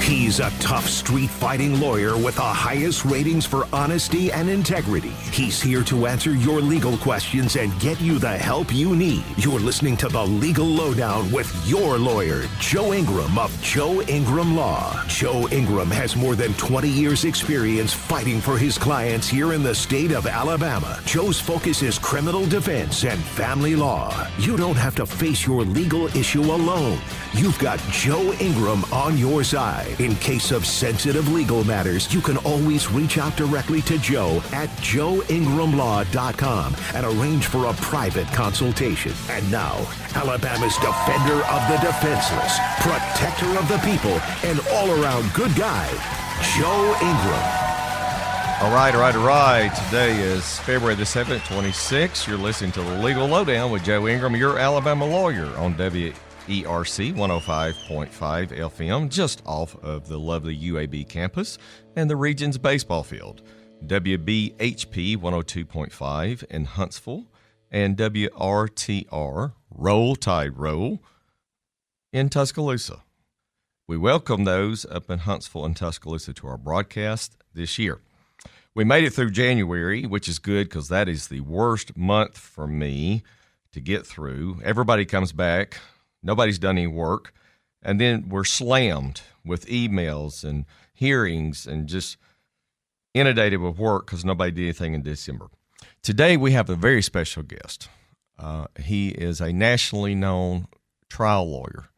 He's a tough street-fighting lawyer with the highest ratings for honesty and integrity. He's here to answer your legal questions and get you the help you need. You're listening to The Legal Lowdown with your lawyer, Joe Ingram of Joe Ingram Law. Joe Ingram has more than 20 years' experience fighting for his clients here in the state of Alabama. Joe's focus is criminal defense and family law. You don't have to face your legal issue alone. You've got Joe Ingram on your side. In case of sensitive legal matters, you can always reach out directly to Joe at joeingramlaw.com and arrange for a private consultation. And now, Alabama's defender of the defenseless, protector of the people, and all-around good guy, Joe Ingram. All right. Today is February the 7th, 26. You're listening to The Legal Lowdown with Joe Ingram, your Alabama lawyer, on WERC 105.5 FM, just off of the lovely UAB campus and the region's baseball field. WBHP 102.5 in Huntsville, and WRTR, Roll Tide Roll, in Tuscaloosa. We welcome those up in Huntsville and Tuscaloosa to our broadcast this year. We made it through January, which is good because that is the worst month for me to get through. Everybody comes back. Nobody's done any work. And then we're slammed with emails and hearings and just inundated with work because nobody did anything in December. Today we have a very special guest. He is a nationally known trial lawyer,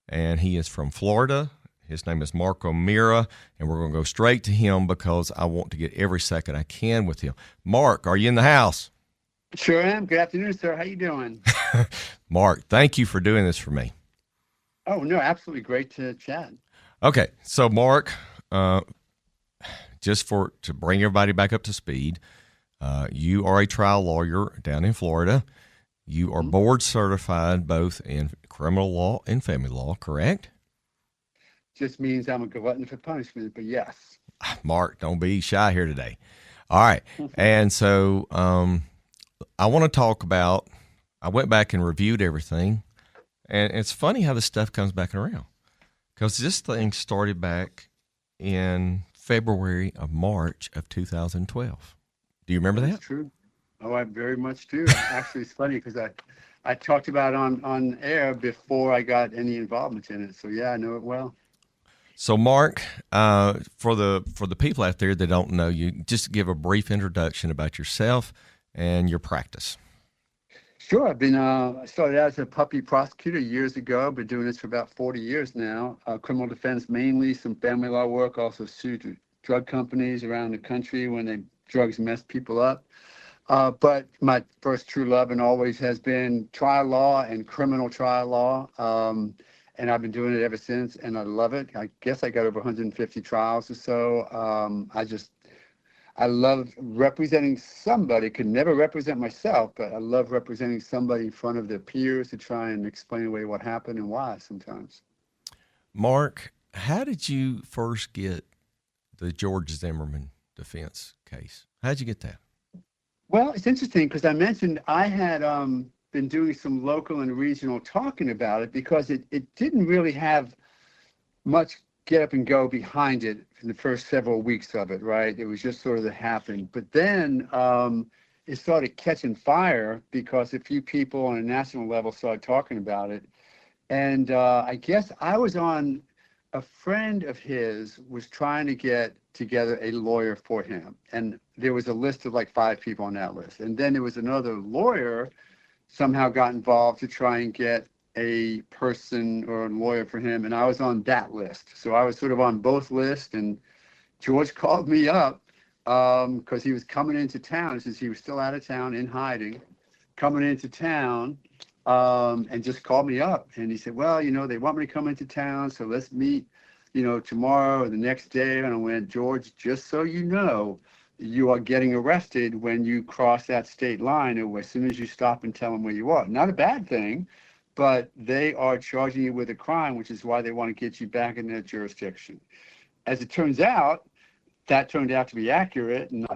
and he is from Florida. His name is Mark O'Meara, and we're going to go straight to him because I want to get every second I can with him. Mark, are you in the house? Sure am. Good afternoon, sir. How you doing? Mark, thank you for doing this for me. Oh, no, absolutely. Great to chat. Okay, so Mark, just to bring everybody back up to speed, you are a trial lawyer down in Florida. You are board certified both in criminal law and family law, correct? Just means I'm a glutton for punishment, but yes. Mark, don't be shy here today. All right. And so I want to talk about, I went back and reviewed everything, and it's funny how this stuff comes back around because this thing started back in February of March of 2012. Do you remember that? That's true. Oh, I very much do. Actually, it's funny because I talked about it on air before I got any involvement in it. So, yeah, I know it well. So, Mark, for the people out there that don't know you, just give a brief introduction about yourself and your practice. Sure. I started out as a puppy prosecutor years ago. I've been doing this for about 40 years now. Criminal defense mainly, some family law work, also sued drug companies around the country when drugs mess people up. But my first true love and always has been trial law and criminal trial law. And I've been doing it ever since, and I love it. I guess I got over 150 trials or so. I love representing somebody. Could never represent myself, but I love representing somebody in front of their peers to try and explain away what happened and why sometimes. Mark, how did you first get the George Zimmerman defense case? How'd you get that? Well, it's interesting because I mentioned I had been doing some local and regional talking about it because it didn't really have much get up and go behind it in the first several weeks of it, right? It was just sort of the happening. But then it started catching fire because a few people on a national level started talking about it. And I guess I was on, a friend of his was trying to get together a lawyer for him. And there was a list of like 5 people on that list. And then there was another lawyer somehow got involved to try and get a person or a lawyer for him, and I was on that list. So I was sort of on both lists, and George called me up because he was coming into town, since he was still out of town in hiding, coming into town, and just called me up. And he said, well, they want me to come into town, so let's meet, tomorrow or the next day. And I went, George, just so you know, you are getting arrested when you cross that state line, or as soon as you stop and tell them where you are. Not a bad thing, but they are charging you with a crime, which is why they want to get you back in their jurisdiction. As it turns out, that turned out to be accurate, and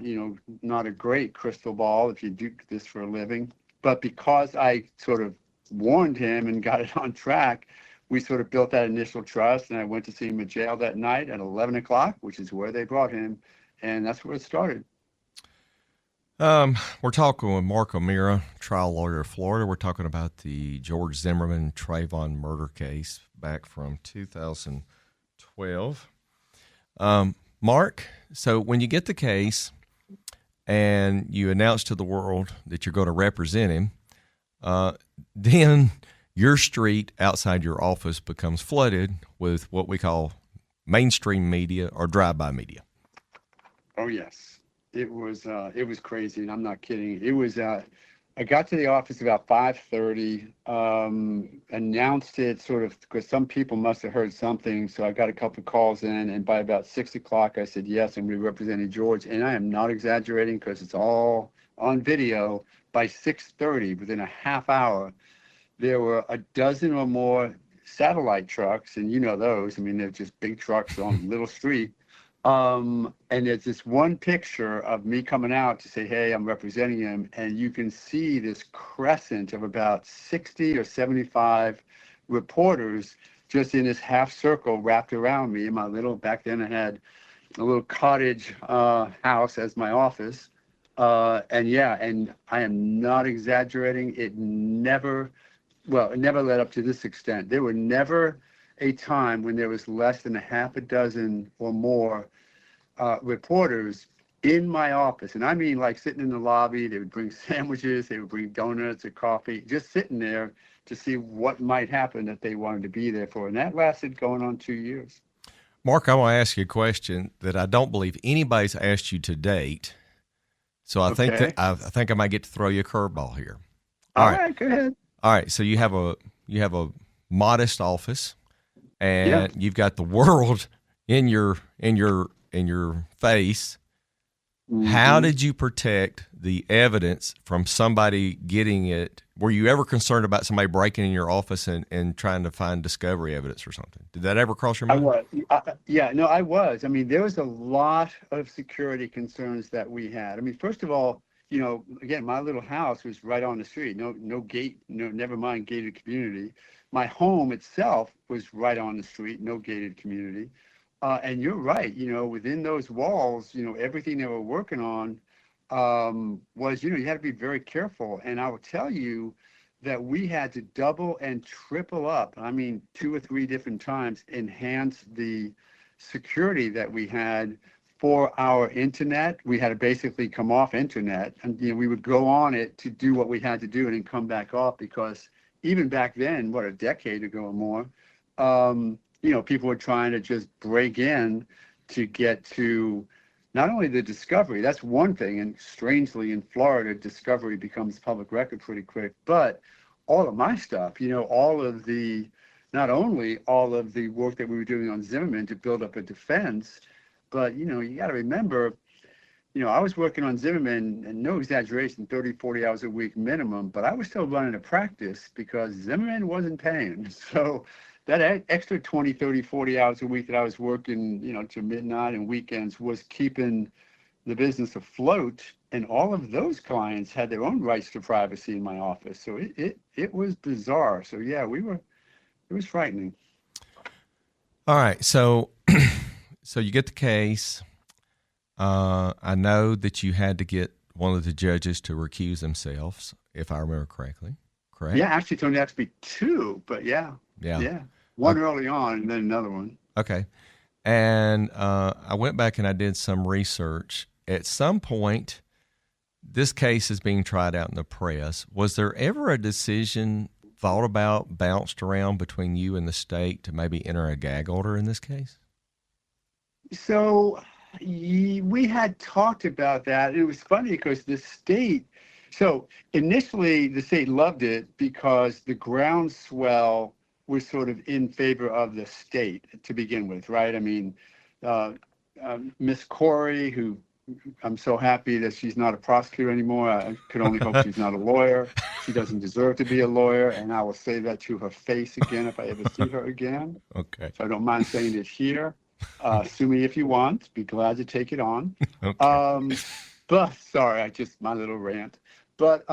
not a great crystal ball if you do this for a living. But because I sort of warned him and got it on track, we sort of built that initial trust, and I went to see him in jail that night at 11 o'clock, which is where they brought him, and that's where it started. We're talking with Mark O'Meara, trial lawyer of Florida. We're talking about the George Zimmerman Trayvon murder case back from 2012. Mark, so when you get the case and you announce to the world that you're going to represent him, then your street outside your office becomes flooded with what we call mainstream media or drive-by media. Oh, yes. It was crazy, and I'm not kidding. It was, I got to the office about 5:30, announced it sort of because some people must have heard something. So I got a couple of calls in, and by about 6 o'clock, I said, yes, I'm going to be representing George. And I am not exaggerating because it's all on video. By 6:30, within a half hour, there were a dozen or more satellite trucks, and you know those. I mean, they're just big trucks on Little Street. And there's this one picture of me coming out to say, hey, I'm representing him. And you can see this crescent of about 60 or 75 reporters just in this half circle wrapped around me. And back then I had a little cottage house as my office. And I am not exaggerating. It never led up to this extent. There were never a time when there was less than a half a dozen or more reporters in my office. And I mean, like sitting in the lobby, they would bring sandwiches, they would bring donuts or coffee, just sitting there to see what might happen that they wanted to be there for. And that lasted going on 2 years. Mark, I want to ask you a question that I don't believe anybody's asked you to date. So I think I might get to throw you a curveball here. All right, go ahead. All right, so you have a modest office, and you've got the world in your face. Mm-hmm. How did you protect the evidence from somebody getting it? Were you ever concerned about somebody breaking in your office and trying to find discovery evidence or something? Did that ever cross your mind? I was. I mean, there was a lot of security concerns that we had. I mean, first of all, again, my little house was right on the street. No gate, never mind gated community. My home itself was right on the street, no gated community. And you're right, within those walls, everything they were working on was, you had to be very careful. And I will tell you that we had to double and triple up, 2 or 3 different times, enhance the security that we had for our internet. We had to basically come off internet, and we would go on it to do what we had to do and then come back off, because even back then, a decade ago or more, people were trying to just break in to get to not only the discovery, that's one thing, and strangely in Florida, discovery becomes public record pretty quick, but all of my stuff, not only all of the work that we were doing on Zimmerman to build up a defense, but, you got to remember, I was working on Zimmerman, and no exaggeration, 30, 40 hours a week minimum, but I was still running a practice because Zimmerman wasn't paying. So that extra 20, 30, 40 hours a week that I was working, to midnight and weekends was keeping the business afloat. And all of those clients had their own rights to privacy in my office. So it was bizarre. So, yeah, it was frightening. All right. So you get the case. I know that you had to get one of the judges to recuse themselves, if I remember correctly. Correct? Yeah, actually, it turned out to be 2, but yeah. One early on and then another one. Okay. And I went back and I did some research. At some point, this case is being tried out in the press. Was there ever a decision thought about, bounced around between you and the state to maybe enter a gag order in this case? So we had talked about that. It was funny because the state, so initially the state loved it because the groundswell was sort of in favor of the state to begin with, right? I mean, Miss Corey, who I'm so happy that she's not a prosecutor anymore. I could only hope she's not a lawyer. She doesn't deserve to be a lawyer, and I will say that to her face again if I ever see her again. Okay. So I don't mind saying it here. Sue me if you want. Be glad to take it on. Okay. But sorry, my little rant. But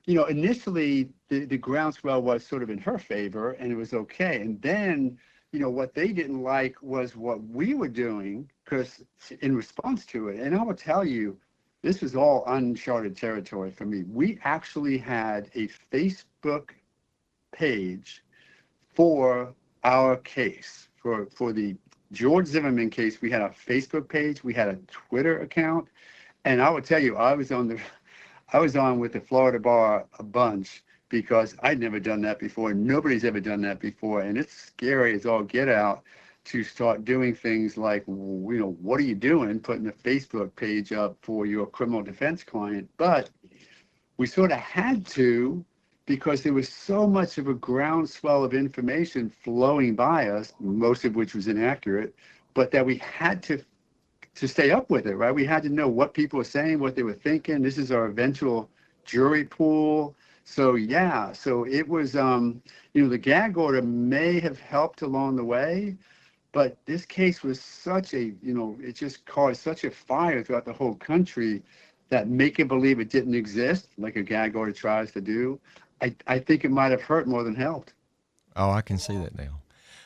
initially the groundswell was sort of in her favor, and it was okay. And then, what they didn't like was what we were doing, because in response to it, and I will tell you, this was all uncharted territory for me. We actually had a Facebook page for our case, for the George Zimmerman case. We had a Facebook page, we had a Twitter account, and I will tell you, I was on with the Florida bar a bunch, because I'd never done that before. Nobody's ever done that before, and it's scary as all get out to start doing things like, what are you doing, putting a Facebook page up for your criminal defense client? But we sort of had to, because there was so much of a groundswell of information flowing by us, most of which was inaccurate, but that we had to stay up with it, right? We had to know what people were saying, what they were thinking. This is our eventual jury pool. So yeah, so it was, the gag order may have helped along the way, but this case was such a, it just caused such a fire throughout the whole country that making believe it didn't exist, like a gag order tries to do, I think it might have hurt more than helped. Oh, I can see that now.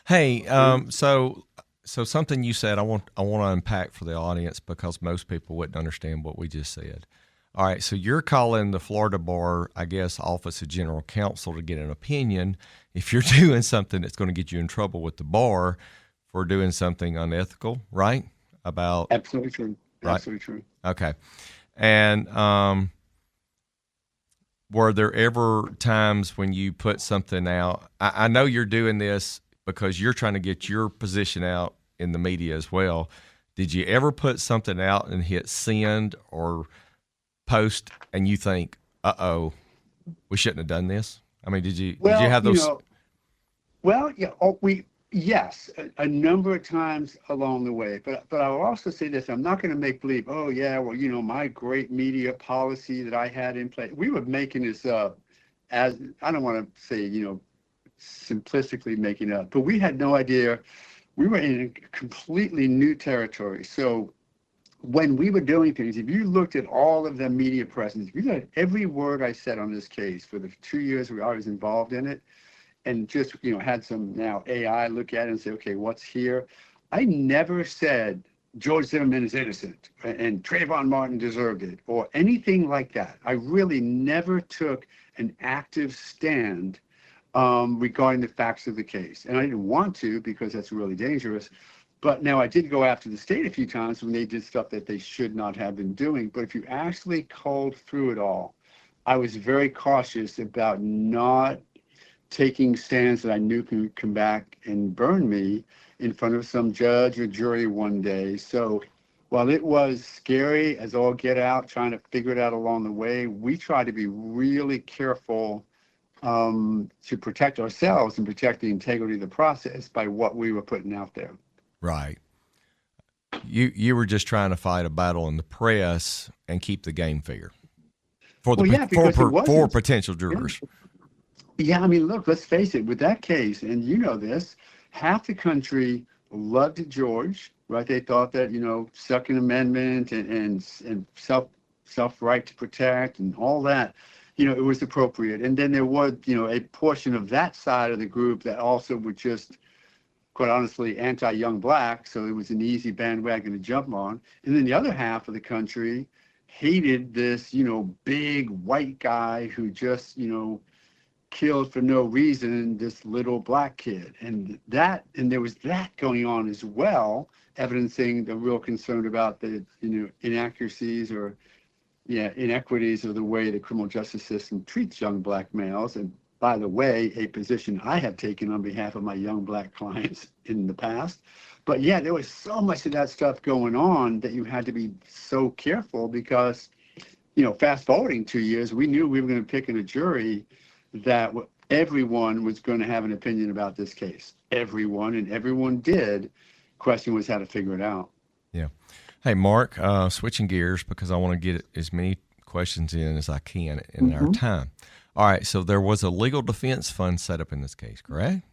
Hey, so something you said I want to unpack for the audience, because most people wouldn't understand what we just said. All right, so you're calling the Florida Bar, I guess, Office of General Counsel to get an opinion if you're doing something that's going to get you in trouble with the bar for doing something unethical, right? Absolutely true. Right? Absolutely true. Okay. And were there ever times when you put something out? I know you're doing this because you're trying to get your position out in the media as well. Did you ever put something out and hit send or post and you think, uh-oh, we shouldn't have done this? I mean, did you have those? Yes, a number of times along the way. But I will also say this: I'm not going to make believe, oh yeah, well, my great media policy that I had in place. We were making this up, as I don't want to say, simplistically making up, but we had no idea. We were in a completely new territory. So when we were doing things, if you looked at all of the media presence, if you looked at every word I said on this case for the 2 years I was involved in it, and just, had some now AI look at it and say, okay, what's here? I never said George Zimmerman is innocent and Trayvon Martin deserved it or anything like that. I really never took an active stand regarding the facts of the case. And I didn't want to, because that's really dangerous. But now I did go after the state a few times when they did stuff that they should not have been doing. But if you actually culled through it all, I was very cautious about not taking stands that I knew could come back and burn me in front of some judge or jury one day. So while it was scary as all get out, trying to figure it out along the way, we tried to be really careful to protect ourselves and protect the integrity of the process by what we were putting out there. Right. You were just trying to fight a battle in the press and keep the game fair for potential jurors. Yeah, I mean, look, let's face it, with that case, and this, half the country loved George, right? They thought that, Second Amendment and self right to protect and all that, it was appropriate. And then there was, a portion of that side of the group that also were just, quite honestly, anti-young black, so it was an easy bandwagon to jump on. And then the other half of the country hated this, big white guy who just, killed for no reason this little black kid. And there was that going on as well, evidencing the real concern about the, inaccuracies or inequities of the way the criminal justice system treats young black males. And by the way, a position I have taken on behalf of my young black clients in the past. But yeah, there was so much of that stuff going on that you had to be so careful because, fast forwarding 2 years, we knew we were going to pick in a jury that everyone was going to have an opinion about this case. Everyone did. Question was how to figure it out. Yeah. Hey, Mark, switching gears because I want to get as many questions in as I can in our time. All right, so there was a legal defense fund set up in this case, correct?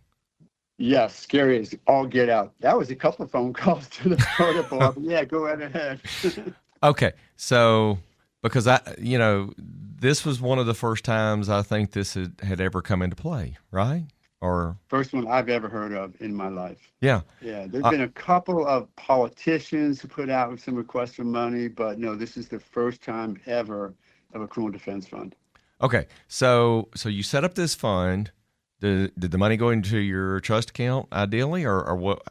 Yes, scary as all get out. That was a couple of phone calls to the Florida bar. But yeah, go right ahead. Okay, so Because this was one of the first times I think this had ever come into play, right? Or First one I've ever heard of in my life. yeah, Yeah, there's been a couple of politicians who put out some requests for money, but no, this is the first time ever of a criminal defense fund. okay. So you set up this fund. Did the money go into your trust account ideally, or what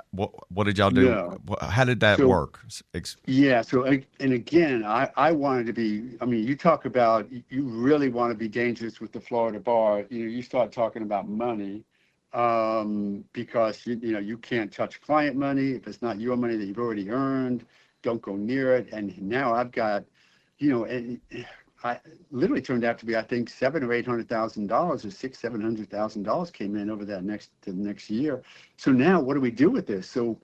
did y'all do? No. How did that work? Yeah. So, and again, I wanted to be, I mean, you talk about, you really want to be dangerous with the Florida bar. You start talking about money, because, you can't touch client money. If it's not your money that you've already earned, don't go near it. And now I've got, and I literally turned out to be, I think, $700,000 or $800,000 or $700,000 came in over the next year. So now what do we do with this? So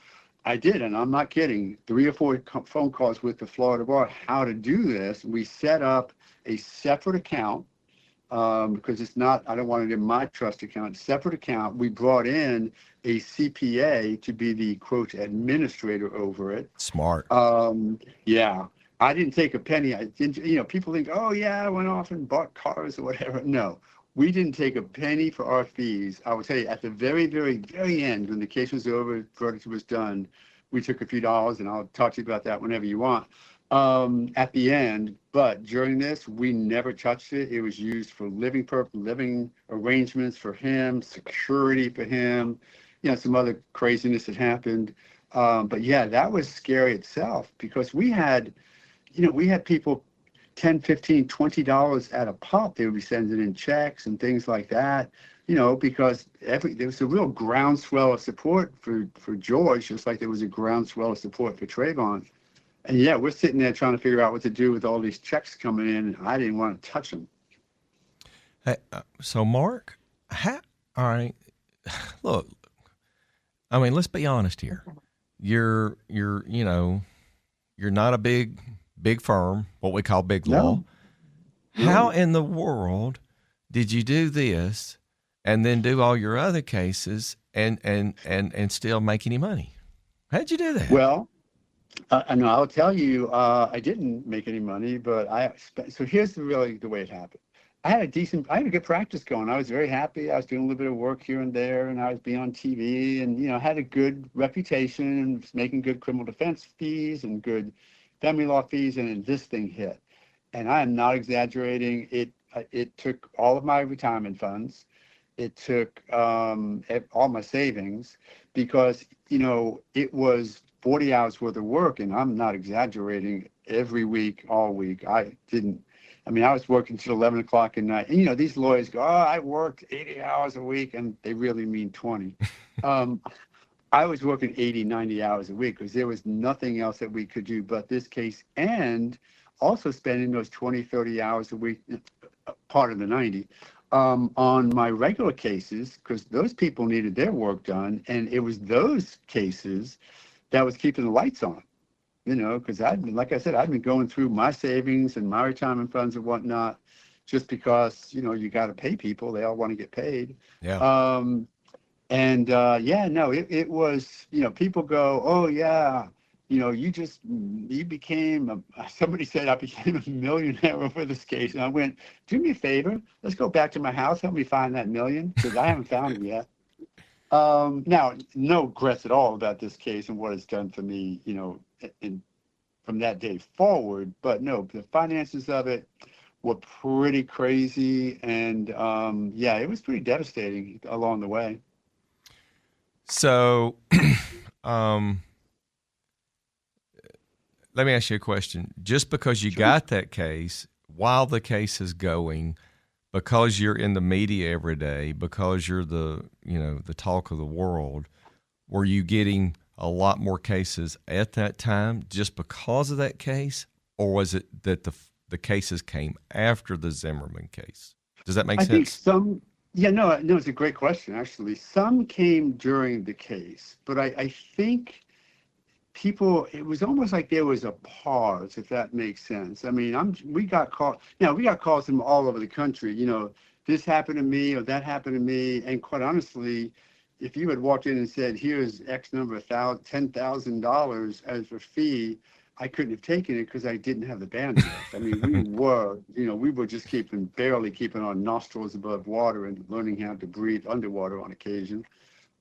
I did, and I'm not kidding, 3 or 4 phone calls with the Florida bar, how to do this. We set up a separate account, because it's not, I don't want it in my trust account, separate account. We brought in a CPA to be the quote administrator over it. Smart. Yeah. I didn't take a penny. I didn't, people think, oh yeah, I went off and bought cars or whatever. No, we didn't take a penny for our fees. I will tell you, at the very, very, very end, when the case was over, verdict was done, we took a few dollars, and I'll talk to you about that whenever you want, at the end. But during this, we never touched it. It was used for living arrangements for him, security for him, some other craziness that happened. But yeah, that was scary itself, because we had people $10, $15, $20 at a pop. They would be sending in checks and things like that, because there was a real groundswell of support for George, just like there was a groundswell of support for Trayvon. And yeah, we're sitting there trying to figure out what to do with all these checks coming in, and I didn't want to touch them. Hey, so Mark, all right, look, I mean, let's be honest here. You're not a big firm, what we call big law. No. How in the world did you do this and then do all your other cases and still make any money? How'd you do that? Well, no, I'll tell you, I didn't make any money, but so here's the way it happened. I had a good practice going. I was very happy. I was doing a little bit of work here and there, and I was being on TV, and, had a good reputation and was making good criminal defense fees and good family law fees, and then this thing hit. And I am not exaggerating. It took all of my retirement funds. It took all my savings, because, it was 40 hours worth of work, and I'm not exaggerating, every week, all week. I was working till 11 o'clock at night. And, these lawyers go, oh, I worked 80 hours a week, and they really mean 20. I was working 80, 90 hours a week, because there was nothing else that we could do but this case, and also spending those 20, 30 hours a week, part of the 90, on my regular cases, because those people needed their work done. And it was those cases that was keeping the lights on. Because like I said, I've been going through my savings and my retirement funds and whatnot, just because, you got to pay people. They all want to get paid. Yeah. It was, people go, oh yeah, you became, somebody said I became a millionaire over this case. And I went, do me a favor, let's go back to my house, help me find that million, because I haven't found it yet. Now, no regrets at all about this case and what it's done for me, from that day forward. But no, the finances of it were pretty crazy. And it was pretty devastating along the way. So let me ask you a question. Just because you got that case, while the case is going, because you're in the media every day, because you're the talk of the world, were you getting a lot more cases at that time just because of that case, or was it that the cases came after the Zimmerman case? Does that make sense? I think it's a great question, actually. Some came during the case, but I think people, it was almost like there was a pause, if that makes sense. I mean, we got calls from all over the country, this happened to me or that happened to me. And quite honestly, if you had walked in and said, here's X number of $10,000 as a fee, I couldn't have taken it because I didn't have the bandwidth. I mean, we were just barely keeping our nostrils above water and learning how to breathe underwater on occasion.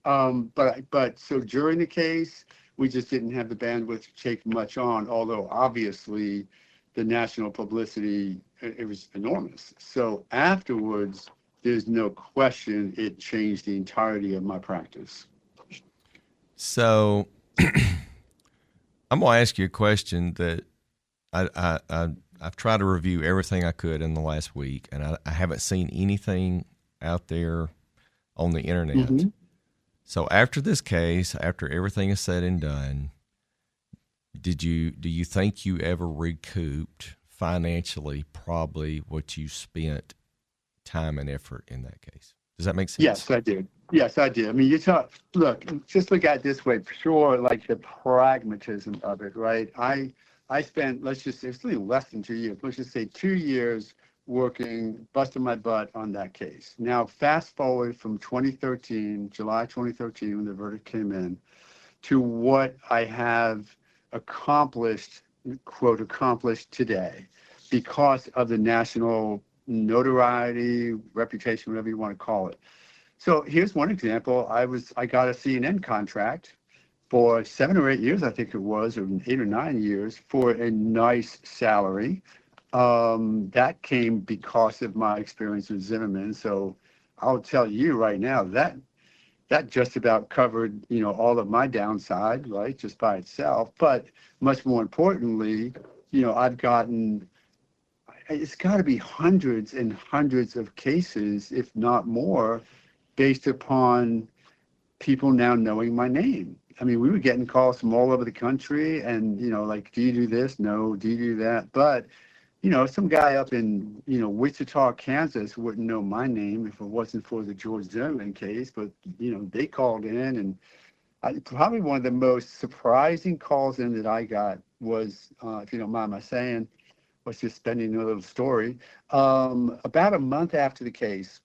But so during the case, we just didn't have the bandwidth to take much on, although obviously the national publicity, it was enormous. So afterwards, there's no question it changed the entirety of my practice. So I'm going to ask you a question that I've tried to review everything I could in the last week, and I haven't seen anything out there on the internet. Mm-hmm. So after this case, after everything is said and done, do you think you ever recouped financially probably what you spent time and effort in that case? Does that make sense? Yes, I did. I mean, just look at it this way, sure, like the pragmatism of it, right? I spent, let's just say, it's really less than 2 years. Let's just say 2 years working, busting my butt on that case. Now, fast forward from 2013, July 2013, when the verdict came in, to what I have accomplished, quote, accomplished today because of the national notoriety, reputation, whatever you want to call it. So here's one example. I got a CNN contract for 7 or 8 years, I think it was, or 8 or 9 years, for a nice salary. That came because of my experience with Zimmerman. So I'll tell you right now that just about covered, all of my downside, right, just by itself. But much more importantly, I've gotten, it's got to be hundreds and hundreds of cases, if not more, based upon people now knowing my name. I mean, we were getting calls from all over the country and, like, do you do this? No. Do you do that? But, some guy up in, Wichita, Kansas wouldn't know my name if it wasn't for the George Zimmerman case. But, they called in, and probably one of the most surprising calls in that I got was, if you don't mind my saying, was just spending a little story. About a month after the case,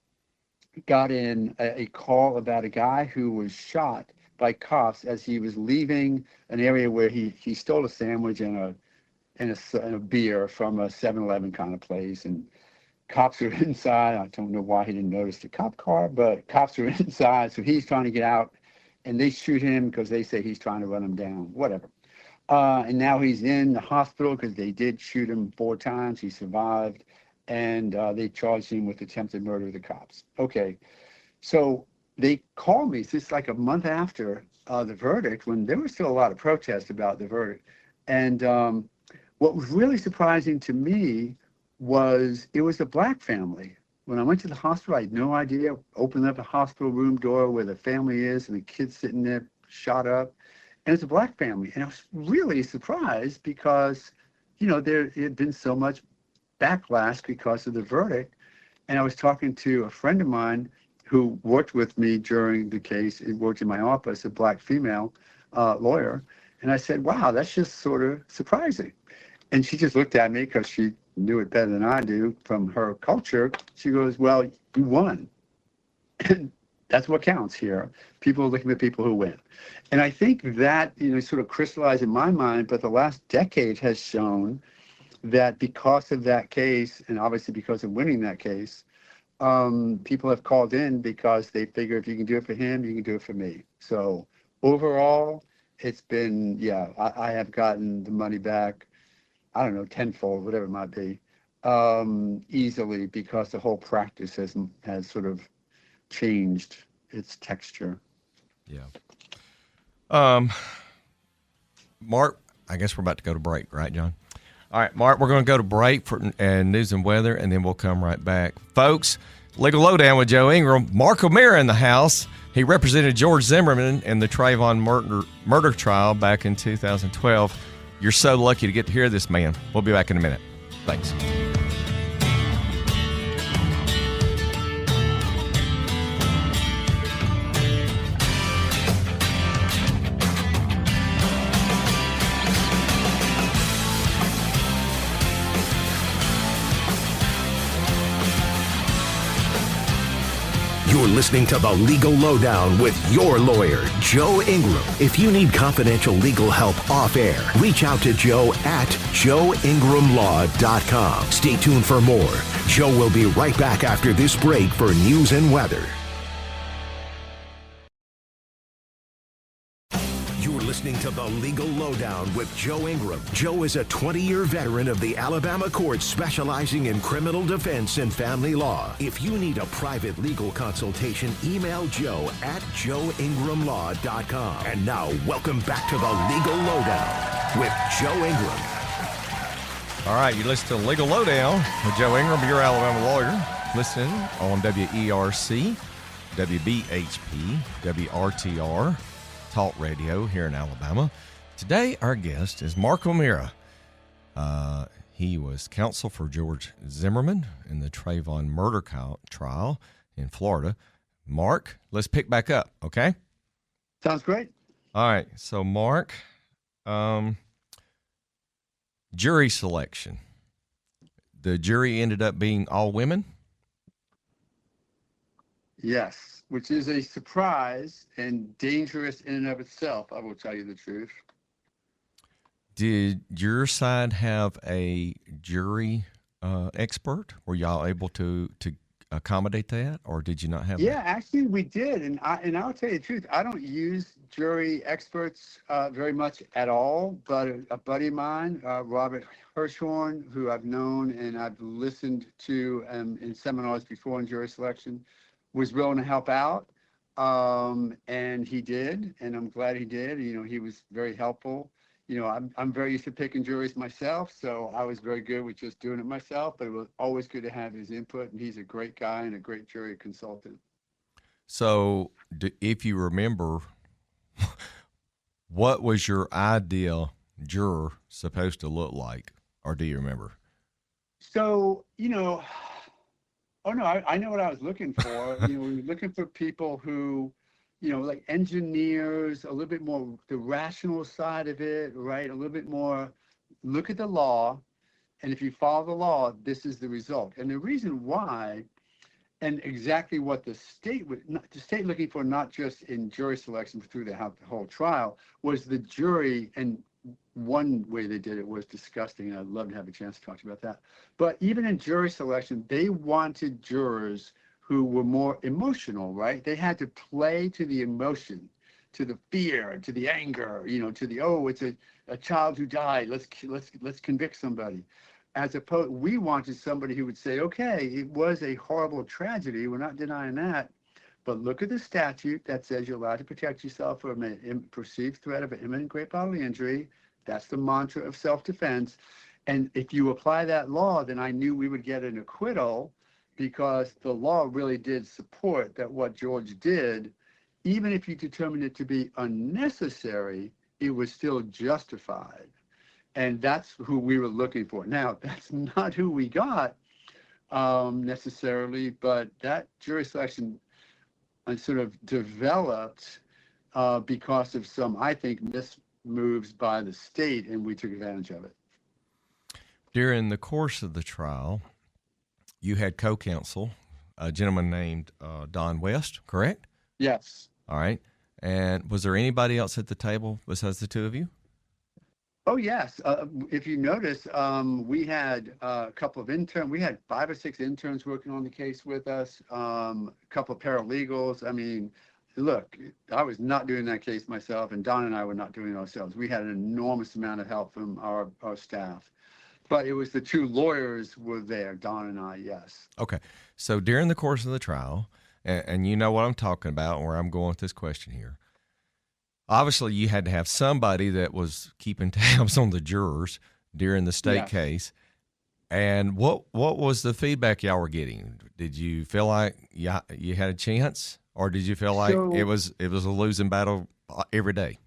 got in a call about a guy who was shot by cops as he was leaving an area where he stole a sandwich and a beer from a 7-Eleven kind of place, and cops are inside. I don't know why he didn't notice the cop car, but cops are inside, so he's trying to get out, and they shoot him because they say he's trying to run him down, whatever. And now he's in the hospital because they did shoot him 4 times. He survived, and they charged him with attempted murder of the cops. Okay, so they called me just like a month after the verdict, when there was still a lot of protest about the verdict. And what was really surprising to me was it was a black family. When I went to the hospital, I had no idea. Opened up a hospital room door where the family is, and the kid's sitting there shot up. And it's a black family. And I was really surprised because, there had been so much backlash because of the verdict. And I was talking to a friend of mine who worked with me during the case. He worked in my office, a black female lawyer. And I said, wow, that's just sort of surprising. And she just looked at me because she knew it better than I do from her culture. She goes, well, you won. And that's what counts here. People are looking at people who win. And I think that, sort of crystallized in my mind, but the last decade has shown that because of that case, and obviously because of winning that case, people have called in because they figure if you can do it for him, you can do it for me. So overall, it's been, I have gotten the money back, I don't know, tenfold, whatever it might be, easily, because the whole practice has sort of changed its texture. Yeah. Mark, I guess we're about to go to break, right, John? All right, Mark, we're going to go to break for news and weather, and then we'll come right back. Folks, Legal Lowdown with Joe Ingram. Mark O'Meara in the house. He represented George Zimmerman in the Trayvon murder trial back in 2012. You're so lucky to get to hear this man. We'll be back in a minute. Thanks. You're You're listening to The Legal Lowdown with your lawyer, Joe Ingram. If you need confidential legal help off air, reach out to Joe at joeingramlaw.com. Stay tuned for more. Joe will be right back after this break for news and weather. You're listening to The Legal Lowdown with Joe Ingram. Joe is a 20-year veteran of the Alabama courts specializing in criminal defense and family law. If you need a private legal consultation, email Joe at joeingramlaw.com. And now, welcome back to The Legal Lowdown with Joe Ingram. All right, you listen to the Legal Lowdown with Joe Ingram, your Alabama lawyer. Listen on WERC, WBHP, WRTR. Talk Radio here in Alabama. Today, our guest is Mark O'Meara. He was counsel for George Zimmerman in the Trayvon murder trial in Florida. Mark, let's pick back up, okay? Sounds great. All right, so Mark, jury selection. The jury ended up being all women? Yes, which is a surprise and dangerous in and of itself, I will tell you the truth. Did your side have a jury expert? Were y'all able to accommodate that, or did you not have Yeah, that? actually we did, and I'll tell you the truth. I don't use jury experts very much at all, but a buddy of mine, Robert Hirschhorn, who I've known and I've listened to in seminars before in jury selection, was willing to help out, and he did, and I'm glad he did. You know, he was very helpful. You know, I'm very used to picking juries myself, so I was very good with just doing it myself, but it was always good to have his input, and he's a great guy and a great jury consultant. So, if you remember, what was your ideal juror supposed to look like, or do you remember? So, you know, oh no, I know what I was looking for. You know, we were looking for people who, you know, like engineers, a little bit more the rational side of it, right? A little bit more look at the law, and if you follow the law, this is the result. And the reason why, and exactly what the state looking for, not just in jury selection but through the whole trial, was the jury. And one way they did it was disgusting, and I'd love to have a chance to talk to you about that. But even in jury selection, they wanted jurors who were more emotional, right? They had to play to the emotion, to the fear, to the anger, you know, to the, oh, it's a child who died, let's convict somebody. As opposed, we wanted somebody who would say, okay, it was a horrible tragedy, we're not denying that, but look at the statute that says you're allowed to protect yourself from a perceived threat of an imminent great bodily injury. That's the mantra of self-defense. And if you apply that law, then I knew we would get an acquittal, because the law really did support that what George did, even if you determined it to be unnecessary, it was still justified. And that's who we were looking for. Now, that's not who we got necessarily, but that jury selection sort of developed because of some, I think, moves by the state, and we took advantage of it. During the course of the trial, you had co-counsel, a gentleman named Don West, correct? Yes. All right. And was there anybody else at the table besides the two of you? Oh, yes. If you notice, we had a couple of interns. We had 5 or 6 interns working on the case with us, a couple of paralegals. I mean, look, I was not doing that case myself, and Don and I were not doing it ourselves. We had an enormous amount of help from our staff. But it was the 2 lawyers were there, Don and I, yes. Okay. So during the course of the trial, and you know what I'm talking about and where I'm going with this question here, obviously you had to have somebody that was keeping tabs on the jurors during the state case. And what was the feedback y'all were getting? Did you feel like you had a chance, or did you feel like it was a losing battle every day?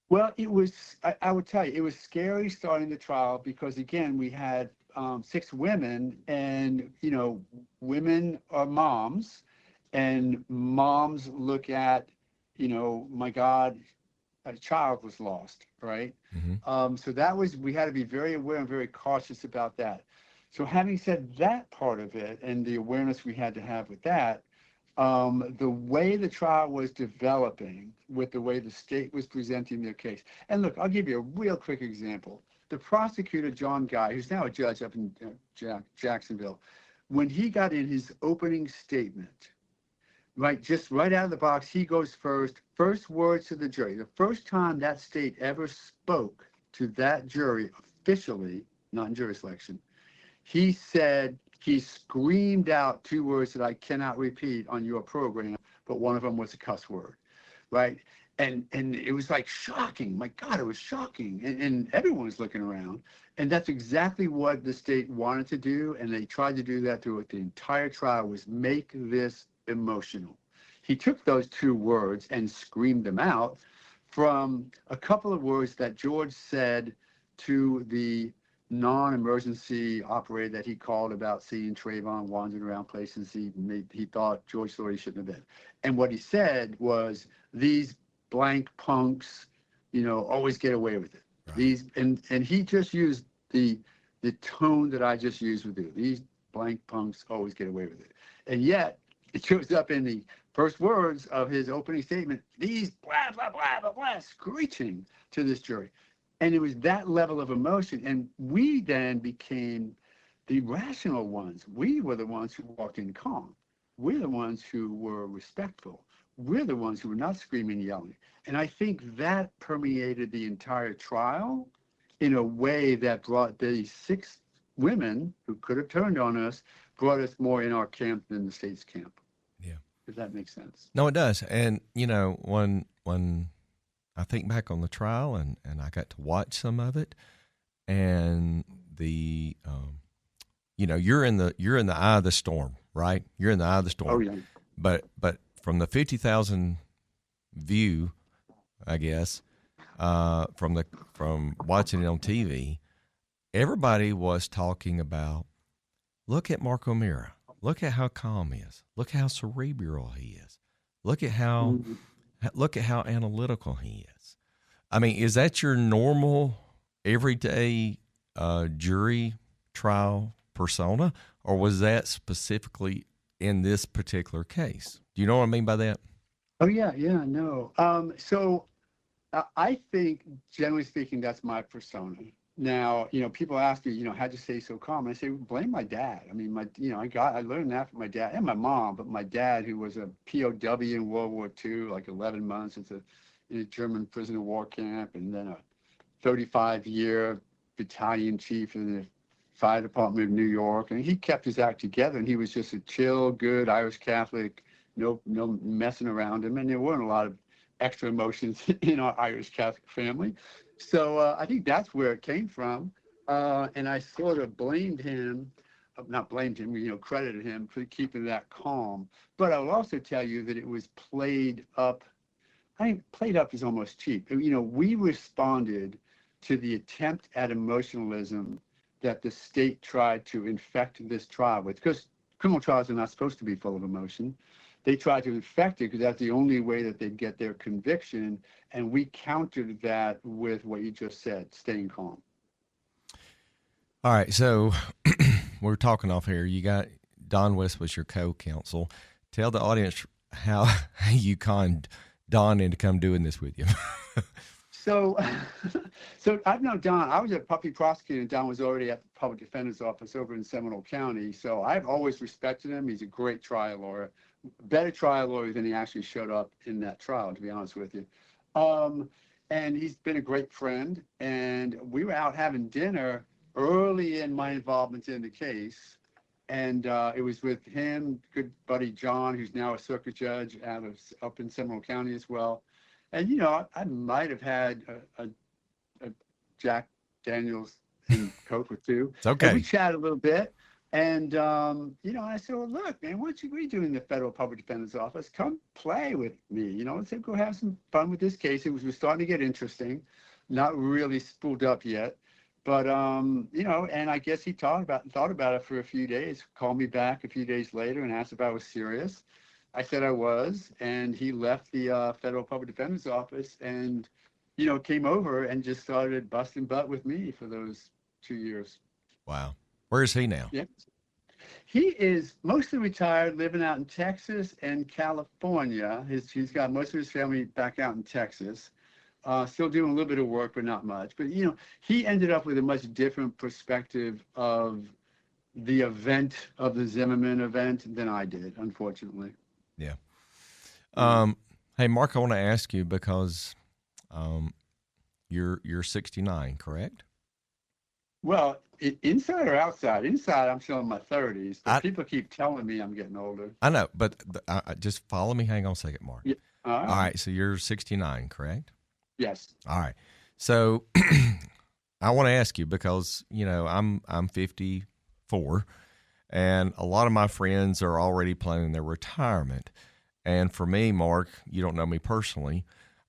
Well, it was, I would tell you, it was scary starting the trial because, again, we had 6 women, and, you know, women are moms, and moms look at, you know, my God, a child was lost, right? Mm-hmm. So that was, we had to be very aware and very cautious about that. So having said that part of it and the awareness we had to have with that, the way the trial was developing with the way the state was presenting their case. And look, I'll give you a real quick example. The prosecutor, John Guy, who's now a judge up in Jacksonville, when he got in his opening statement, right, just right out of the box, he goes first words to the jury. The first time that state ever spoke to that jury officially, not in jury selection, he said, he screamed out two words that I cannot repeat on your program, but one of them was a cuss word, right? And it was like shocking. My God, it was shocking. And everyone was looking around. And that's exactly what the state wanted to do. And they tried to do that throughout the entire trial, was make this emotional. He took those two words and screamed them out from a couple of words that George said to the non-emergency operator that he called about seeing Trayvon wandering around places he thought George thought he shouldn't have been. And what he said was, these blank punks, always get away with it. Right. And he just used the tone that I just used with you. These blank punks always get away with it. And yet it shows up in the first words of his opening statement, these blah, blah, blah, blah, blah, screeching to this jury. And it was that level of emotion. And we then became the rational ones. We were the ones who walked in calm. We're the ones who were respectful. We're the ones who were not screaming, yelling. And I think that permeated the entire trial in a way that brought these 6 women who could have turned on us, brought us more in our camp than the state's camp. Yeah. If that makes sense. No, it does. And, when I think back on the trial and I got to watch some of it, and the, you're in the eye of the storm, right? You're in the eye of the storm. Oh, yeah. But from the 50,000 view, I guess, from watching it on TV, everybody was talking about, look at Mark O'Meara. Look at how calm he is. Look how cerebral he is. Look at how analytical he is. I mean, is that your normal, everyday jury trial persona, or was that specifically in this particular case? Do you know what I mean by that? Oh, yeah, no. So I think, generally speaking, that's my persona. Now, people ask me, how'd you stay so calm? And I say, blame my dad. I mean, I learned that from my dad and my mom, but my dad, who was a POW in World War II, like 11 months in a German prisoner of war camp, and then a 35-year battalion chief in the fire department of New York. And he kept his act together, and he was just a chill, good Irish Catholic, no messing around him. And there weren't a lot of extra emotions in our Irish Catholic family. So I think that's where it came from. And I sort of credited him for keeping that calm. But I will also tell you that it was played up. I think played up is almost cheap. We responded to the attempt at emotionalism that the state tried to infect this trial with, because criminal trials are not supposed to be full of emotion. They tried to infect it because that's the only way that they'd get their conviction. And we countered that with what you just said, staying calm. All right. So we're talking off here. You got Don West was your co-counsel. Tell the audience how you conned Don into come doing this with you. So I've known Don. I was a puppy prosecutor, and Don was already at the public defender's office over in Seminole County. So I've always respected him. He's a great trial lawyer, better trial lawyer than he actually showed up in that trial, to be honest with you. And he's been a great friend. And we were out having dinner early in my involvement in the case. And it was with him, good buddy John, who's now a circuit judge up in Seminole County as well. And, I might have had a Jack Daniels and Coke or two. It's okay. And we chatted a little bit. And, I said, well, look, man, what you do in the federal public defender's office? Come play with me, let's go have some fun with this case. It was starting to get interesting, not really spooled up yet. But, and I guess he thought about it for a few days, called me back a few days later and asked if I was serious. I said I was, and he left the federal public defender's office and, came over and just started busting butt with me for those 2 years. Wow. Where is he now? Yeah. He is mostly retired, living out in Texas and California. He's got most of his family back out in Texas. Still doing a little bit of work, but not much. But, he ended up with a much different perspective of the event, of the Zimmerman event, than I did, unfortunately. Yeah. Hey, Mark, I want to ask you because you're 69, correct? Well, inside or outside? Inside, I'm still in my 30s, but people keep telling me I'm getting older. I know, but just follow me. Hang on a second, Mark. Yeah. All right, so you're 69, correct? Yes. All right. So I want to ask you because, I'm 54, and a lot of my friends are already planning their retirement. And for me, Mark, you don't know me personally.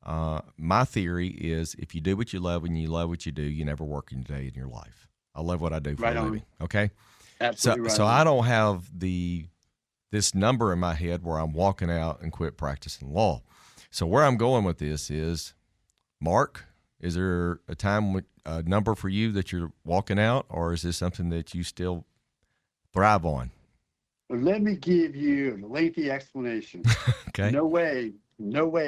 My theory is if you do what you love and you love what you do, you never work a day in your life. I love what I do for a living. Okay. Absolutely. So I don't have this number in my head where I'm walking out and quit practicing law. So where I'm going with this is, Mark, is there a number for you that you're walking out, or is this something that you still thrive on? Let me give you a lengthy explanation. Okay. No way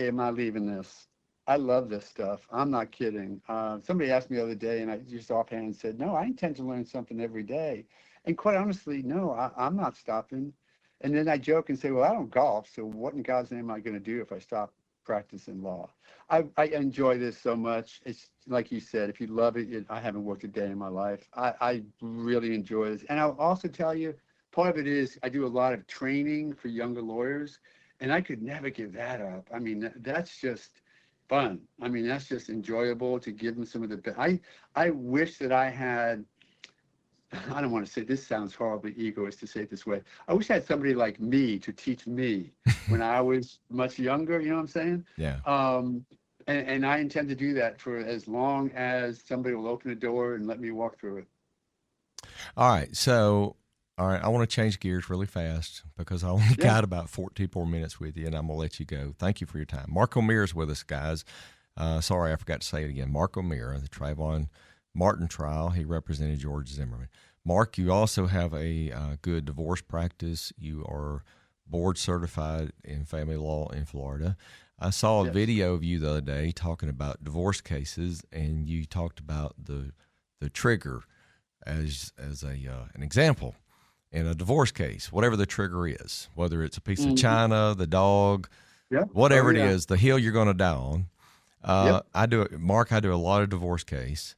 am I leaving this. I love this stuff. I'm not kidding. Somebody asked me the other day, and I just offhand said, no, I intend to learn something every day. And quite honestly, no, I'm not stopping. And then I joke and say, well, I don't golf, so what in God's name am I going to do if I stop practicing law? I enjoy this so much. It's like you said, if you love it, I haven't worked a day in my life. I really enjoy this. And I'll also tell you, part of it is I do a lot of training for younger lawyers, and I could never give that up. I mean, that's just fun. I mean, that's just enjoyable to give them some of the. I wish that I had. I don't want to say, this sounds horribly egoist to say it this way. I wish I had somebody like me to teach me when I was much younger. You know what I'm saying? Yeah. And I intend to do that for as long as somebody will open the door and let me walk through it. All right. So, I want to change gears really fast because I only got about 14 more minutes with you, and I'm going to let you go. Thank you for your time. Mark O'Meara is with us, guys. Sorry, I forgot to say it again. Mark O'Meara, the Trayvon Martin trial. He represented George Zimmerman. Mark, you also have a good divorce practice. You are board certified in family law in Florida. I saw a video of you the other day talking about divorce cases, and you talked about the trigger as an example in a divorce case, whatever the trigger is, whether it's a piece of china, the dog, whatever it is, the hill you're going to die on. I do a lot of divorce case.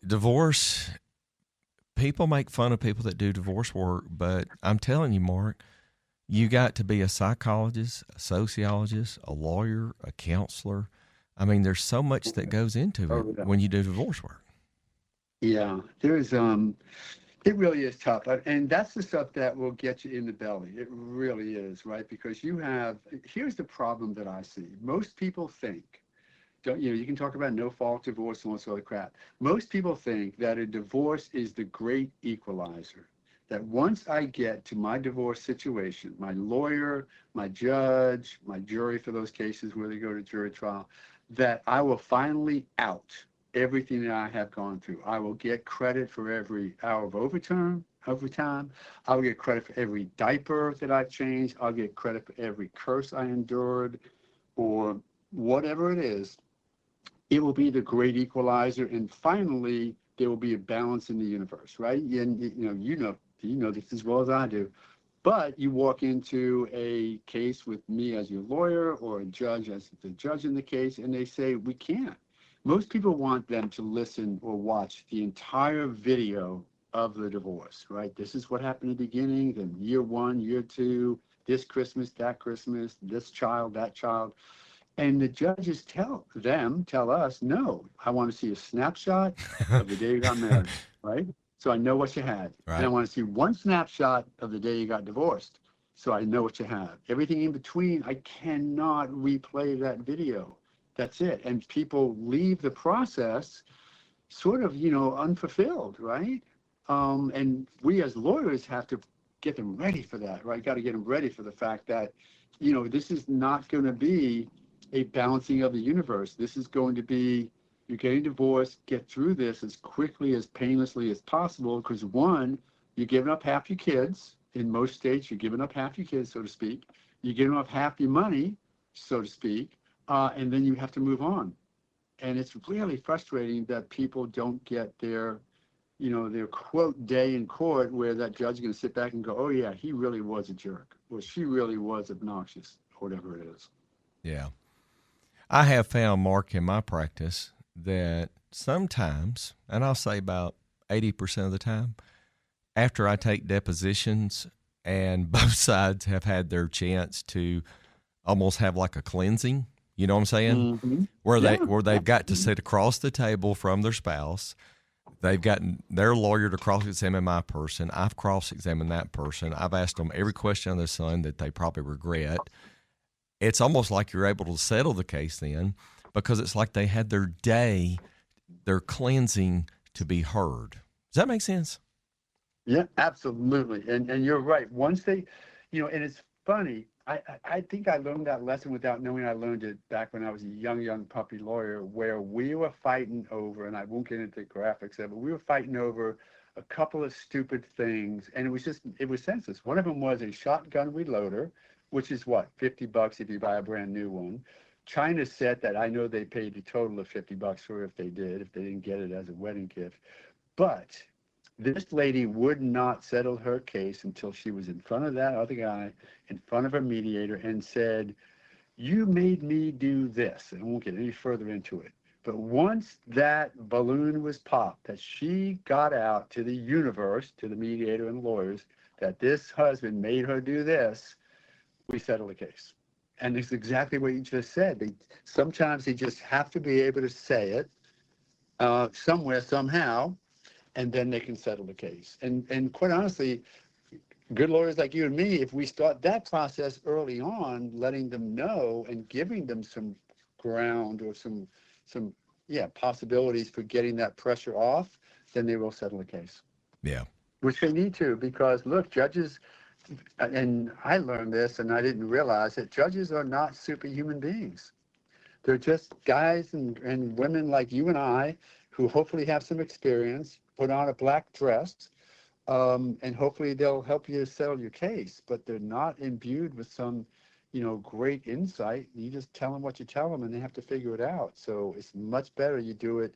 Divorce, people make fun of people that do divorce work, but I'm telling you, Mark, you got to be a psychologist, a sociologist, a lawyer, a counselor. I mean, there's so much that goes into it when you do divorce work. Yeah, there's it really is tough, and that's the stuff that will get you in the belly. It really is, right? Because here's the problem that I see. Most people think, you can talk about no fault divorce and all this other crap. Most people think that a divorce is the great equalizer. That once I get to my divorce situation, my lawyer, my judge, my jury for those cases where they go to jury trial, that I will finally out everything that I have gone through. I will get credit for every hour of overtime. I'll get credit for every diaper that I've changed. I'll get credit for every curse I endured, or whatever it is. It will be the great equalizer, and finally there will be a balance in the universe, right? And you know this as well as I do. But you walk into a case with me as your lawyer or a judge as the judge in the case, and they say, we can't. Most people want them to listen or watch the entire video of the divorce, right? This is what happened in the beginning, then year one, year two, this Christmas, that Christmas, this child, that child. And the judges tell us, no, I want to see a snapshot of the day you got married, right? So I know what you had. Right. And I want to see one snapshot of the day you got divorced. So I know what you have. Everything in between, I cannot replay that video. That's it. And people leave the process sort of, unfulfilled, right? And we as lawyers have to get them ready for that, right? Got to get them ready for the fact that, this is not going to be a balancing of the universe. This is going to be you're getting divorced, get through this as quickly, as painlessly as possible, because one, you're giving up half your kids. In most states, you're giving up half your kids, so to speak. You're giving up half your money, so to speak, and then you have to move on. And it's really frustrating that people don't get their, their quote day in court where that judge is going to sit back and go, oh yeah, he really was a jerk, or she really was obnoxious, or whatever it is. Yeah. I have found, Mark, in my practice that sometimes, and I'll say about 80% of the time, after I take depositions and both sides have had their chance to almost have like a cleansing, you know what I'm saying? Mm-hmm. Where they've got to sit across the table from their spouse. They've gotten their lawyer to cross-examine my person. I've cross-examined that person. I've asked them every question on their son that they probably regret. It's almost like you're able to settle the case then, because it's like they had their day, their cleansing to be heard. Does that make sense? Yeah, absolutely. And you're right. Once they, and it's funny, I think I learned that lesson without knowing I learned it back when I was a young puppy lawyer, where we were fighting over, and I won't get into the graphics of it, but we were fighting over a couple of stupid things, and it was senseless. One of them was a shotgun reloader, which is what, $50 if you buy a brand new one. China said that I know they paid a total of $50 for it if they didn't get it as a wedding gift. But this lady would not settle her case until she was in front of that other guy, in front of a mediator, and said, you made me do this. And I won't get any further into it. But once that balloon was popped, that she got out to the universe, to the mediator and lawyers, that this husband made her do this, we settle the case. And it's exactly what you just said. Sometimes they just have to be able to say it somewhere, somehow, and then they can settle the case. And quite honestly, good lawyers like you and me, if we start that process early on, letting them know and giving them some ground or some possibilities for getting that pressure off, then they will settle the case. Yeah. Which they need to, because look, judges, and I learned this and I didn't realize that judges are not superhuman beings. They're just guys and women like you and I who hopefully have some experience, put on a black dress, and hopefully they'll help you settle your case. But they're not imbued with some, great insight. You just tell them what you tell them, and they have to figure it out. So it's much better you do it,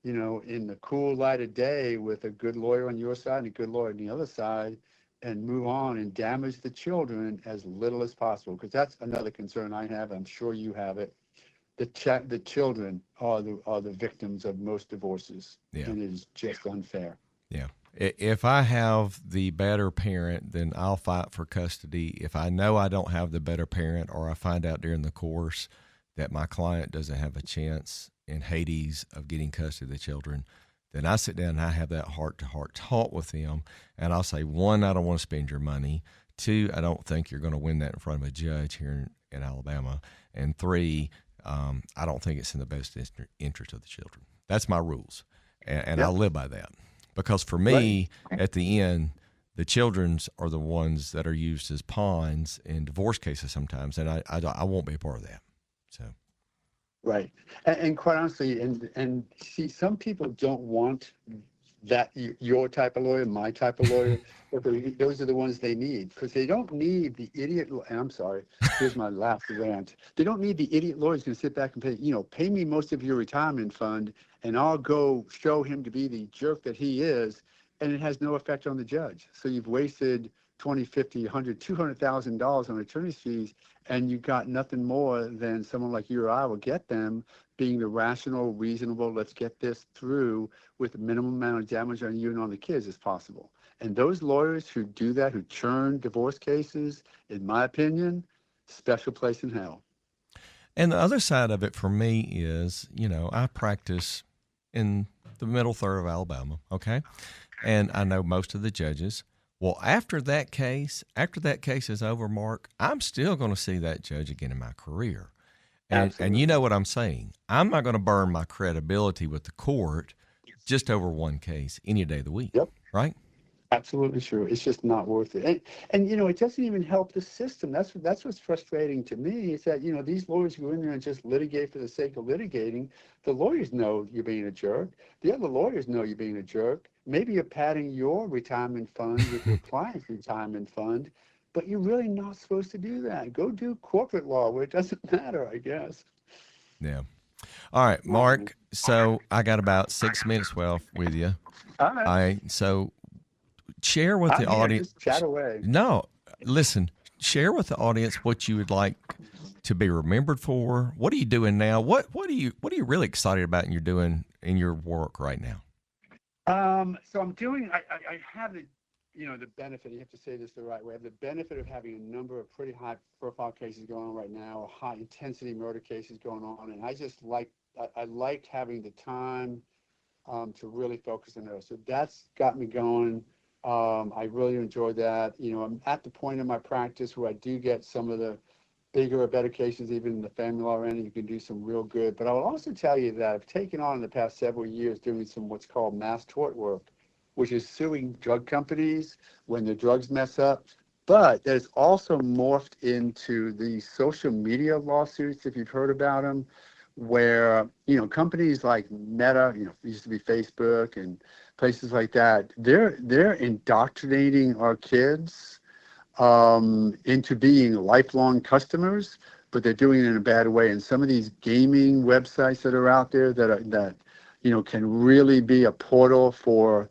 in the cool light of day with a good lawyer on your side and a good lawyer on the other side, and move on and damage the children as little as possible. Because that's another concern I have. I'm sure you have it. The children are the victims of most divorces, and it is just unfair. Yeah. If I have the better parent, then I'll fight for custody. If I know I don't have the better parent, or I find out during the course that my client doesn't have a chance in Hades of getting custody of the children, then I sit down and I have that heart-to-heart talk with them, and I'll say, one, I don't want to spend your money. Two, I don't think you're going to win that in front of a judge here in Alabama. And three, I don't think it's in the best interest of the children. That's my rules, and I live by that. Because for me, at the end, the children's are the ones that are used as pawns in divorce cases sometimes, and I won't be a part of that. So, right, and quite honestly, and see, some people don't want that your type of lawyer, my type of lawyer, but those are the ones they need, because they don't need the idiot. And I'm sorry, here's my last rant. They don't need the idiot lawyers going to sit back and pay me most of your retirement fund, and I'll go show him to be the jerk that he is, and it has no effect on the judge. So you've wasted $20, $50, $100, $200,000 on attorney's fees, and you got nothing more than someone like you or I will get them being the rational, reasonable, let's get this through with the minimum amount of damage on you and on the kids as possible. And those lawyers who do that, who churn divorce cases, in my opinion, special place in hell. And the other side of it for me is, I practice in the middle third of Alabama, okay? And I know most of the judges. Well, after that case is over, Mark, I'm still going to see that judge again in my career. And you know what I'm saying. I'm not going to burn my credibility with the court just over one case any day of the week, right? Absolutely true. It's just not worth it. And it doesn't even help the system. That's what's frustrating to me is that, these lawyers go in there and just litigate for the sake of litigating. The lawyers know you're being a jerk. The other lawyers know you're being a jerk. Maybe you're padding your retirement fund with your client's retirement fund, but you're really not supposed to do that. Go do corporate law where it doesn't matter, I guess. Yeah. All right, Mark. So I got about 6 minutes with you. All right. So share with I'm the here. audience. Just chat away. No, listen. Share with the audience what you would like to be remembered for. What are you doing now? What are you really excited about and you're doing in your work right now? So I'm doing. I have the benefit. You have to say this the right way. I have the benefit of having a number of pretty high-profile cases going on right now, high-intensity murder cases going on, and I just like. I liked having the time to really focus on those. So that's got me going. I really enjoyed that. I'm at the point in my practice where I do get some of the bigger or better cases, even in the family law end, you can do some real good. But I will also tell you that I've taken on in the past several years doing some what's called mass tort work, which is suing drug companies when their drugs mess up. But there's also morphed into the social media lawsuits, if you've heard about them, where companies like Meta, it used to be Facebook and places like that, they're indoctrinating our kids into being lifelong customers, but they're doing it in a bad way. And some of these gaming websites that are out there that can really be a portal for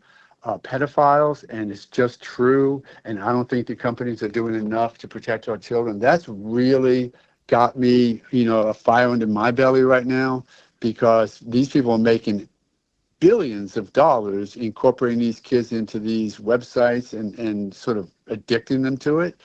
pedophiles, and it's just true. And I don't think the companies are doing enough to protect our children. That's really got me, a fire under my belly right now, because these people are making billions of dollars incorporating these kids into these websites and sort of addicting them to it.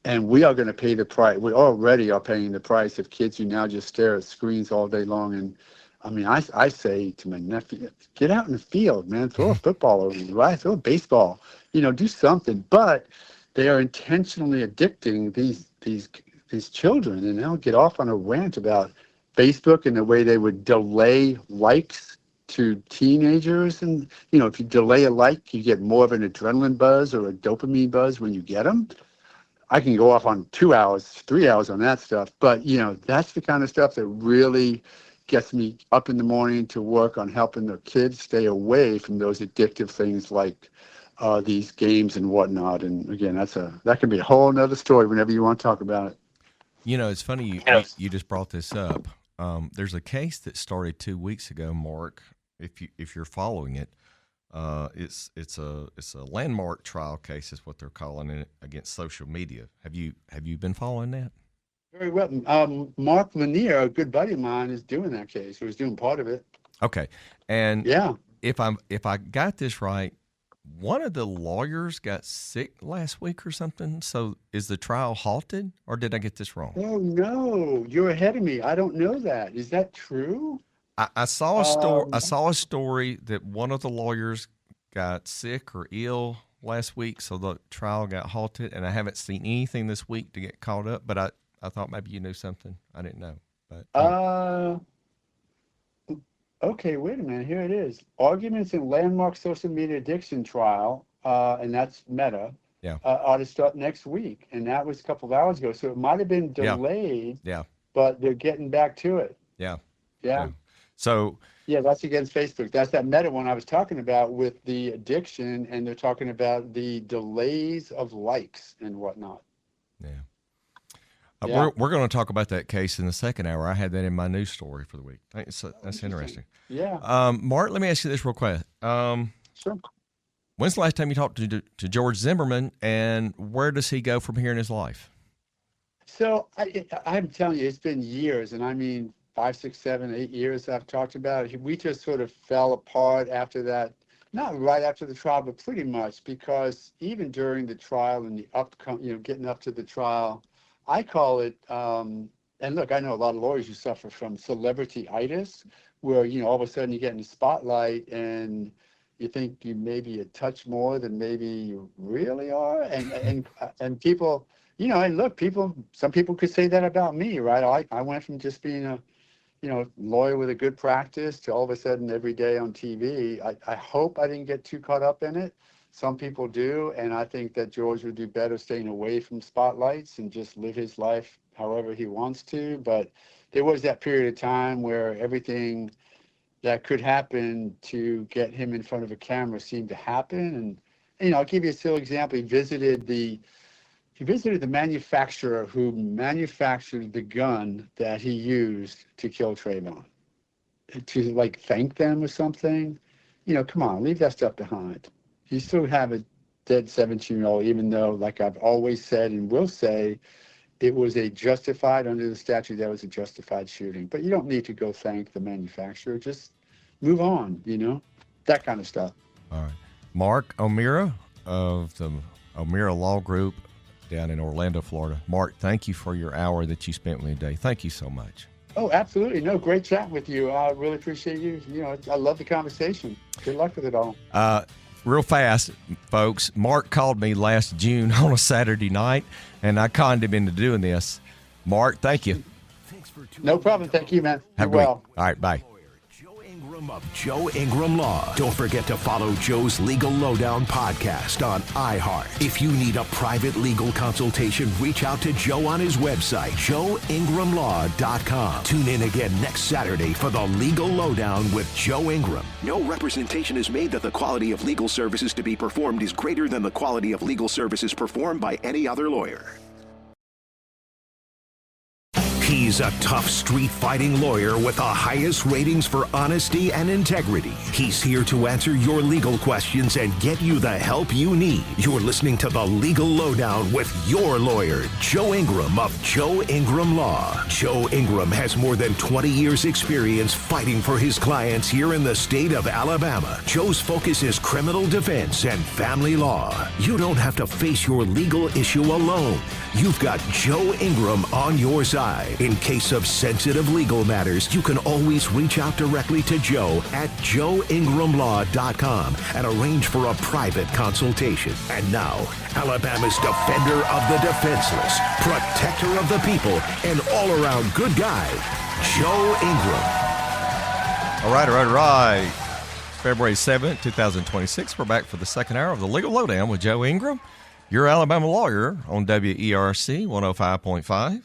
And we are going to pay the price. We already are paying the price of kids who now just stare at screens all day long. And I mean, I say to my nephew, get out in the field, man, throw a football over you, right? Throw a baseball, do something. But they are intentionally addicting these children, and they'll get off on a rant about Facebook and the way they would delay likes to teenagers. And, if you delay a like, you get more of an adrenaline buzz or a dopamine buzz when you get them. I can go off on 2 hours, 3 hours on that stuff. But, that's the kind of stuff that really gets me up in the morning to work on helping the kids stay away from those addictive things like these games and whatnot. And again, that can be a whole nother story whenever you want to talk about it. It's funny you just brought this up. There's a case that started 2 weeks ago, Mark. If you're following it, it's a landmark trial case, is what they're calling it, against social media. Have you been following that? Very well. Mark Lanier, a good buddy of mine, is doing that case. He was doing part of it. Okay, and yeah, if I got this right, one of the lawyers got sick last week or something. So is the trial halted, or did I get this wrong? Oh no, you're ahead of me. I don't know that. Is that true? I saw a story. I saw a story that one of the lawyers got sick or ill last week, so the trial got halted. And I haven't seen anything this week to get caught up. But I thought maybe you knew something I didn't know. But okay, wait a minute. Here it is. Arguments in landmark social media addiction trial, and that's Meta. Yeah. Ought to start next week, and that was a couple of hours ago. So it might have been delayed. Yeah. But they're getting back to it. Yeah. Yeah. So. Yeah, that's against Facebook. That's that Meta one I was talking about with the addiction, and they're talking about the delays of likes and whatnot. Yeah. We're going to talk about that case in the second hour. I had that in my news story for the week. That's interesting. Yeah. Mark, let me ask you this real quick. Sure. When's the last time you talked to George Zimmerman, and where does he go from here in his life? So I'm telling you, it's been years, and I mean 5, 6, 7, 8 years I've talked about it. We just sort of fell apart after that. Not right after the trial, but pretty much, because even during the trial and the getting up to the trial, I call it, and look, I know a lot of lawyers who suffer from celebrity-itis, where, all of a sudden you get in the spotlight and you think you maybe a touch more than maybe you really are. And people, and look, some people could say that about me, right? I went from just being a, lawyer with a good practice to all of a sudden every day on TV. I hope I didn't get too caught up in it, Some people do, and I think that George would do better staying away from spotlights and just live his life however he wants to. But there was that period of time where everything that could happen to get him in front of a camera seemed to happen. And I'll give you a silly example. He visited the manufacturer who manufactured the gun that he used to kill Trayvon, to like thank them or something. Come on, leave that stuff behind. You still have a dead 17-year-old, even though, like I've always said and will say, it was under the statute, that was a justified shooting. But you don't need to go thank the manufacturer. Just move on, that kind of stuff. All right. Mark O'Meara of the O'Meara Law Group down in Orlando, Florida. Mark, thank you for your hour that you spent with me today. Thank you so much. Oh, absolutely. No, great chat with you. I really appreciate you. I love the conversation. Good luck with it all. Real fast, folks. Mark called me last June on a Saturday night, and I conned him into doing this. Mark, thank you. No problem. Thank you, man. Have a great. All right, bye. Of Joe Ingram Law. Don't forget to follow Joe's Legal Lowdown podcast on iHeart. If you need a private legal consultation, reach out to Joe on his website, joeingramlaw.com. Tune in again next Saturday for the Legal Lowdown with Joe Ingram. No representation is made that the quality of legal services to be performed is greater than the quality of legal services performed by any other lawyer. He's a tough street-fighting lawyer with the highest ratings for honesty and integrity. He's here to answer your legal questions and get you the help you need. You're listening to the Legal Lowdown with your lawyer, Joe Ingram of Joe Ingram Law. Joe Ingram has more than 20 years' experience fighting for his clients here in the state of Alabama. Joe's focus is criminal defense and family law. You don't have to face your legal issue alone. You've got Joe Ingram on your side. In case of sensitive legal matters, you can always reach out directly to Joe at joeingramlaw.com and arrange for a private consultation. And now, Alabama's defender of the defenseless, protector of the people, and all-around good guy, Joe Ingram. All right. February 7th, 2026. We're back for the second hour of the Legal Lowdown with Joe Ingram, your Alabama lawyer, on WERC 105.5.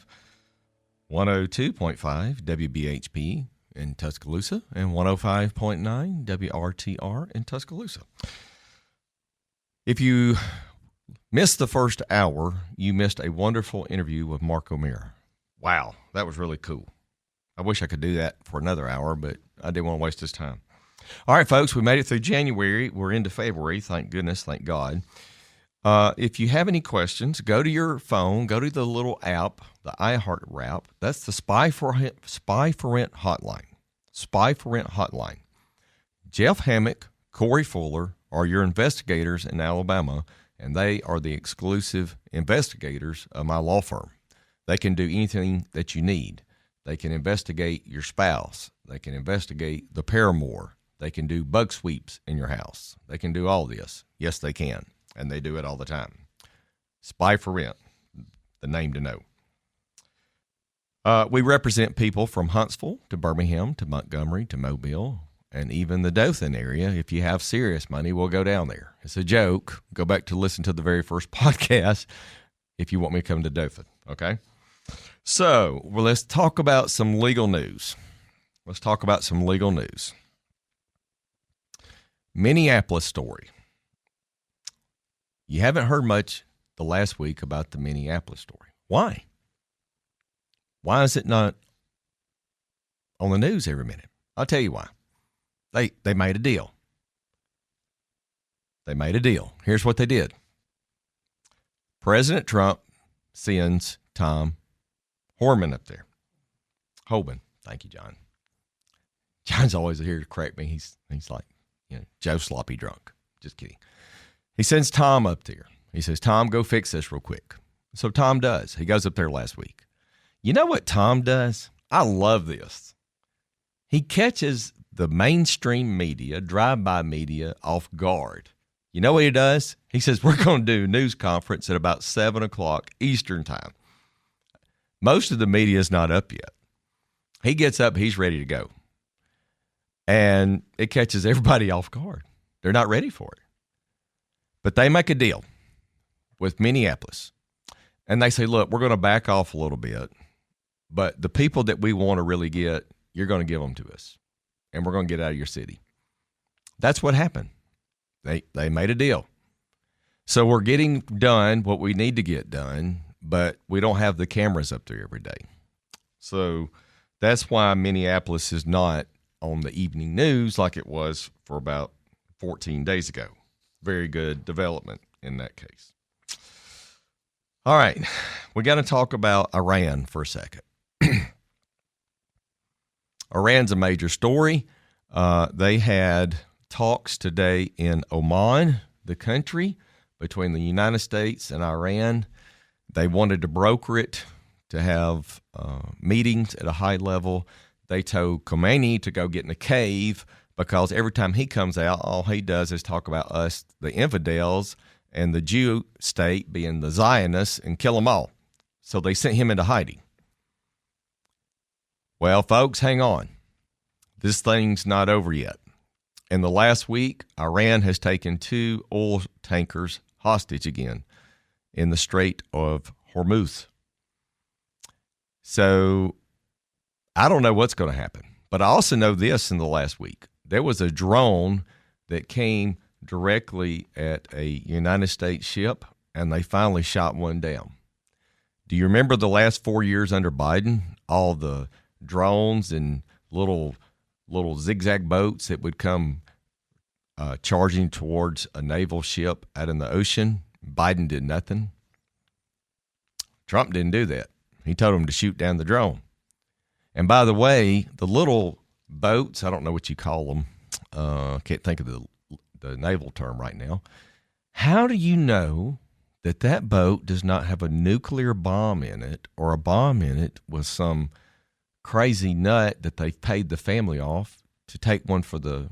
102.5 WBHP in Tuscaloosa and 105.9 WRTR in Tuscaloosa. If you missed the first hour, you missed a wonderful interview with Mark O'Meara. Wow, that was really cool. I wish I could do that for another hour, but I didn't want to waste his time. All right, folks, we made it through January. We're into February. Thank goodness. Thank God. If you have any questions, go to your phone, go to the little app, the iHeart app. That's the Spy for Rent hotline. Spy for Rent hotline. Jeff Hammock, Corey Fuller are your investigators in Alabama, and they are the exclusive investigators of my law firm. They can do anything that you need. They can investigate your spouse. They can investigate the paramour. They can do bug sweeps in your house. They can do all this. Yes, they can. And they do it all the time. Spy for Rent, the name to know. We represent people from Huntsville to Birmingham to Montgomery to Mobile and even the Dothan area. If you have serious money, we'll go down there. It's a joke. Go back to listen to the very first podcast if you want me to come to Dothan, okay? So, well, let's talk about some legal news. Minneapolis story. You haven't heard much the last week about the Minneapolis story. Why? Why is it not on the news every minute? I'll tell you why. They made a deal. Here's what they did. President Trump sends Tom Homan up there. Hoban. Thank you, John. John's always here to correct me. He's like, Joe Sloppy Drunk. Just kidding. He sends Tom up there. He says, Tom, go fix this real quick. So Tom does. He goes up there last week. You know what Tom does? I love this. He catches the mainstream media, drive-by media, off guard. You know what he does? He says, we're going to do a news conference at about 7 o'clock Eastern time. Most of the media is not up yet. He gets up, he's ready to go. And it catches everybody off guard. They're not ready for it. But they make a deal with Minneapolis. And they say, look, we're going to back off a little bit, but the people that we want to really get, you're going to give them to us, and we're going to get out of your city. That's what happened. They made a deal. So we're getting done what we need to get done, but we don't have the cameras up there every day. So that's why Minneapolis is not on the evening news like it was for about 14 days ago. Very good development in that case. All right, we got to talk about Iran for a second. Iran's a major story. They had talks today in Oman, the country, between the United States and Iran. They wanted to broker it, to have meetings at a high level. They told Khomeini to go get in a cave because every time he comes out, all he does is talk about us, the infidels, and the Jew state being the Zionists, and kill them all. So they sent him into hiding. Well, folks, hang on. This thing's not over yet. In the last week, Iran has taken 2 oil tankers hostage again in the Strait of Hormuz. So I don't know what's going to happen. But I also know this in the last week. There was a drone that came directly at a United States ship, and they finally shot one down. Do you remember the last 4 years under Biden? All the drones and little zigzag boats that would come charging towards a naval ship out in the ocean. Biden did nothing. Trump didn't do that. He told him to shoot down the drone. And by the way, the little boats, I don't know what you call them. Can't think of the naval term right now. How do you know that boat does not have a nuclear bomb in it, or a bomb in it with some crazy nut that they've paid the family off to take one for the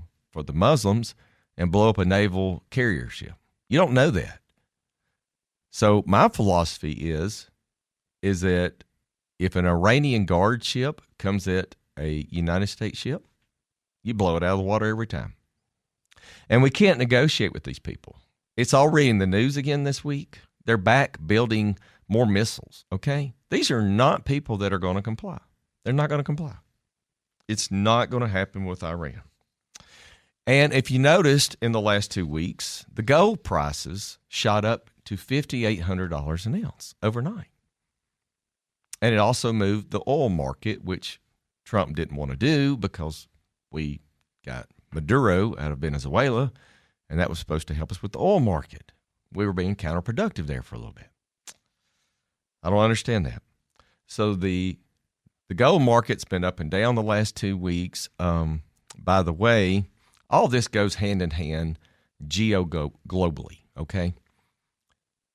Muslims and blow up a naval carrier ship? You don't know that. So my philosophy is that if an Iranian guard ship comes at a United States ship, you blow it out of the water every time. And we can't negotiate with these people. It's already in the news again this week. They're back building more missiles, okay? These are not people that are going to comply. They're not going to comply. It's not going to happen with Iran. And if you noticed in the last 2 weeks, the gold prices shot up to $5,800 an ounce overnight. And it also moved the oil market, which Trump didn't want to do because we got Maduro out of Venezuela, and that was supposed to help us with the oil market. We were being counterproductive there for a little bit. I don't understand that. So the gold market's been up and down the last 2 weeks. By the way, all this goes hand in hand globally, okay?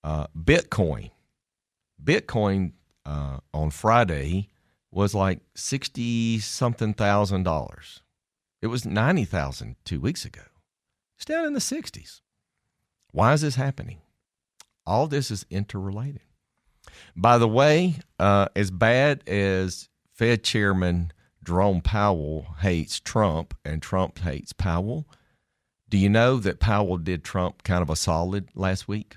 Bitcoin on Friday was like $60-something thousand. It was $90,000 2 weeks ago. It's down in the 60s. Why is this happening? All this is interrelated. By the way, as bad as Fed Chairman Jerome Powell hates Trump and Trump hates Powell, do you know that Powell did Trump kind of a solid last week?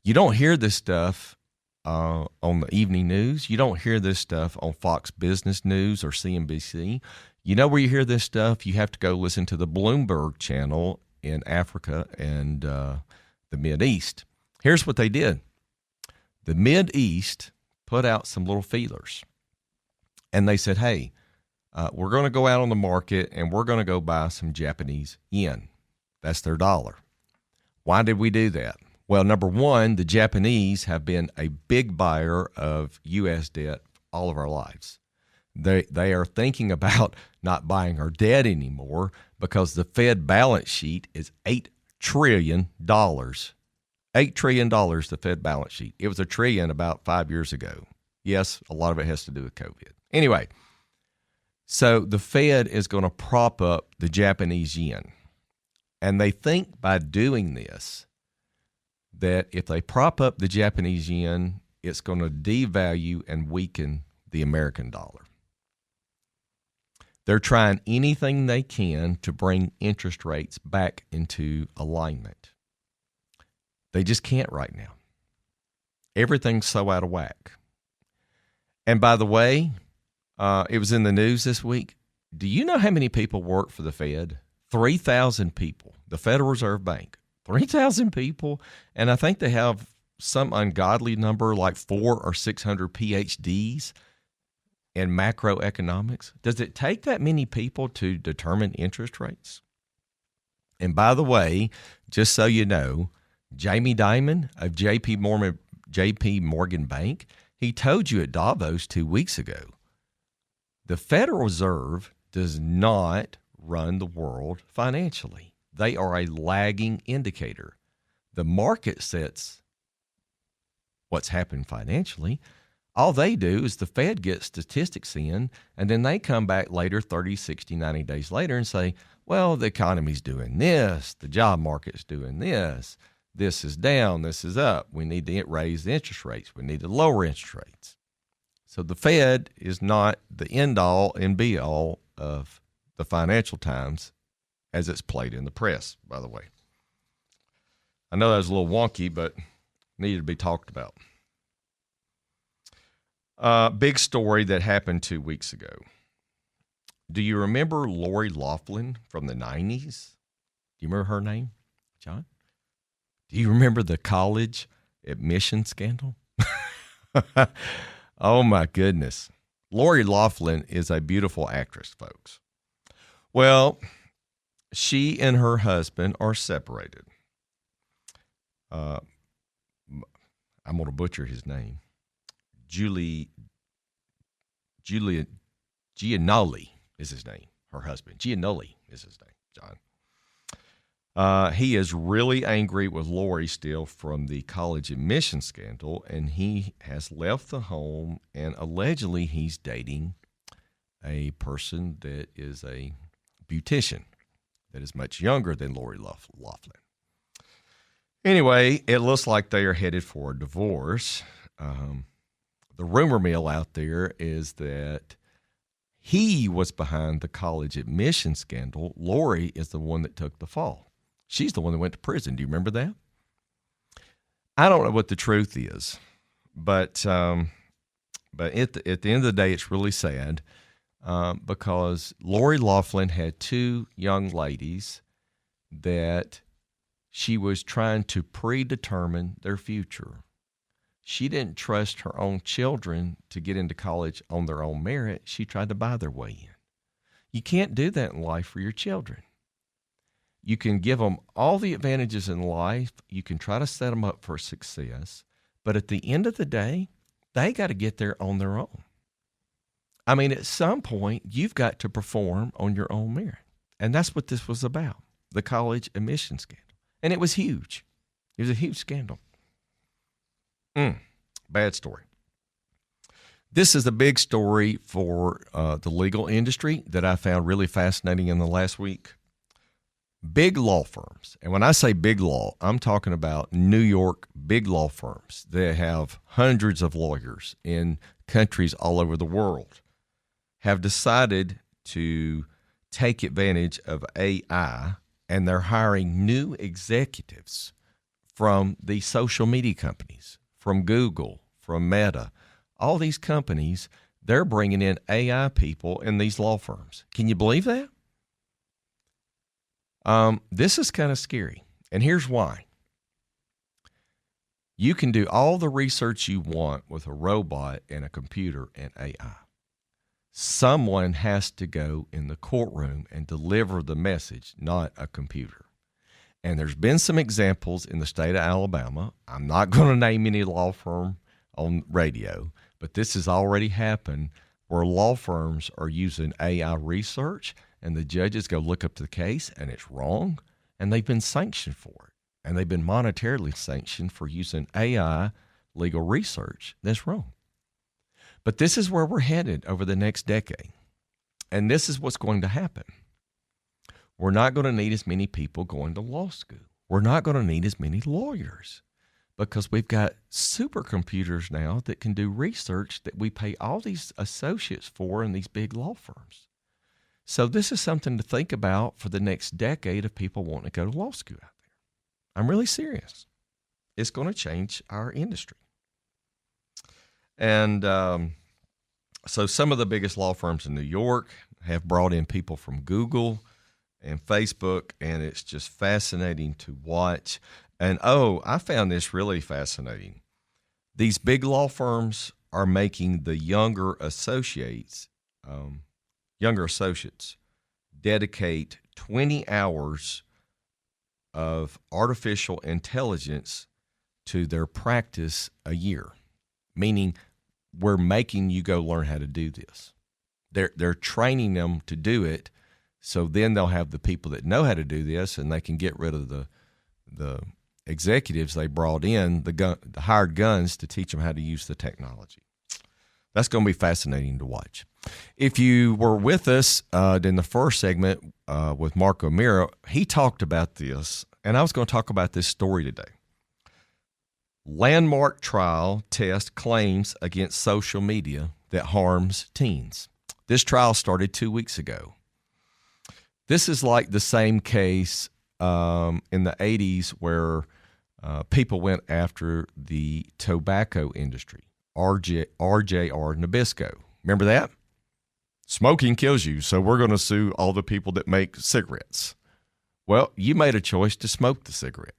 You don't hear this stuff on the evening news. You don't hear this stuff on Fox Business News or CNBC. You know where you hear this stuff? You have to go listen to the Bloomberg channel in Africa and the Mideast. Here's what they did. The Mideast put out some little feelers. And they said, hey, we're going to go out on the market and we're going to go buy some Japanese yen. That's their dollar. Why did we do that? Well, number one, the Japanese have been a big buyer of U.S. debt all of our lives. They are thinking about not buying our debt anymore because the Fed balance sheet is $8 trillion. $8 trillion, the Fed balance sheet. It was $1 trillion about 5 years ago. Yes, a lot of it has to do with COVID. Anyway, so the Fed is going to prop up the Japanese yen. And they think by doing this that if they prop up the Japanese yen, it's going to devalue and weaken the American dollar. They're trying anything they can to bring interest rates back into alignment. They just can't right now. Everything's so out of whack. And by the way, it was in the news this week. Do you know how many people work for the Fed? 3,000 people. The Federal Reserve Bank. 3,000 people. And I think they have some ungodly number, like 400 or 600 PhDs in macroeconomics. Does it take that many people to determine interest rates? And by the way, just so you know, Jamie Dimon of JP Morgan Bank, he told you at Davos 2 weeks ago, the Federal Reserve does not run the world financially. They are a lagging indicator. The market sets what's happened financially. All they do is the Fed gets statistics in, and then they come back later, 30, 60, 90 days later, and say, well, the economy's doing this, the job market's doing this, this is down, this is up. We need to raise the interest rates. We need to lower interest rates. So the Fed is not the end-all and be-all of the Financial Times as it's played in the press, by the way. I know that was a little wonky, but needed to be talked about. Big story that happened 2 weeks ago. Do you remember Lori Loughlin from the 90s? Do you remember her name, John? Do you remember the college admission scandal? Oh, my goodness. Lori Loughlin is a beautiful actress, folks. Well, she and her husband are separated. I'm going to butcher his name. Gianoli is his name, her husband. Gianoli is his name, John. He is really angry with Lori still from the college admission scandal, and he has left the home, and allegedly he's dating a person that is a beautician that is much younger than Lori Loughlin. Anyway, it looks like they are headed for a divorce. The rumor mill out there is that he was behind the college admission scandal. Lori is the one that took the fall. She's the one that went to prison. Do you remember that? I don't know what the truth is, but at the end of the day, it's really sad because Lori Loughlin had two young ladies that she was trying to predetermine their future. She didn't trust her own children to get into college on their own merit. She tried to buy their way in. You can't do that in life for your children. You can give them all the advantages in life. You can try to set them up for success. But at the end of the day, they got to get there on their own. I mean, at some point, you've got to perform on your own merit. And that's what this was about, the college admission scandal. And it was huge. It was a huge scandal. Bad story. This is a big story for the legal industry that I found really fascinating in the last week. Big law firms, and when I say big law, I'm talking about New York big law firms that have hundreds of lawyers in countries all over the world, have decided to take advantage of AI, and they're hiring new executives from the social media companies, from Google, from Meta, all these companies. They're bringing in AI people in these law firms. Can you believe that? This is kind of scary, and here's why. You can do all the research you want with a robot and a computer and AI. Someone has to go in the courtroom and deliver the message, not a computer. And there's been some examples in the state of Alabama. I'm not going to name any law firm on radio, but this has already happened where law firms are using AI research, and the judges go look up the case and it's wrong, and they've been sanctioned for it. And they've been monetarily sanctioned for using AI legal research that's wrong. But this is where we're headed over the next decade. And this is what's going to happen. We're not going to need as many people going to law school. We're not going to need as many lawyers because we've got supercomputers now that can do research that we pay all these associates for in these big law firms. So this is something to think about for the next decade of people wanting to go to law school out there. I'm really serious. it's going to change our industry. And so some of the biggest law firms in New York have brought in people from Google and Facebook, and it's just fascinating to watch. And, I found this really fascinating. These big law firms are making the younger associates dedicate 20 hours of artificial intelligence to their practice a year, meaning we're making you go learn how to do this. They're training them to do it, so then they'll have the people that know how to do this, and they can get rid of the executives they brought in, the hired guns, to teach them how to use the technology. That's going to be fascinating to watch. If you were with us in the first segment with Mark O'Meara, he talked about this, and I was going to talk about this story today. Landmark trial test claims against social media that harms teens. This trial started 2 weeks ago. This is like the same case in the 80s where people went after the tobacco industry, RJR Nabisco. Remember that? Smoking kills you, so we're going to sue all the people that make cigarettes. Well, you made a choice to smoke the cigarette.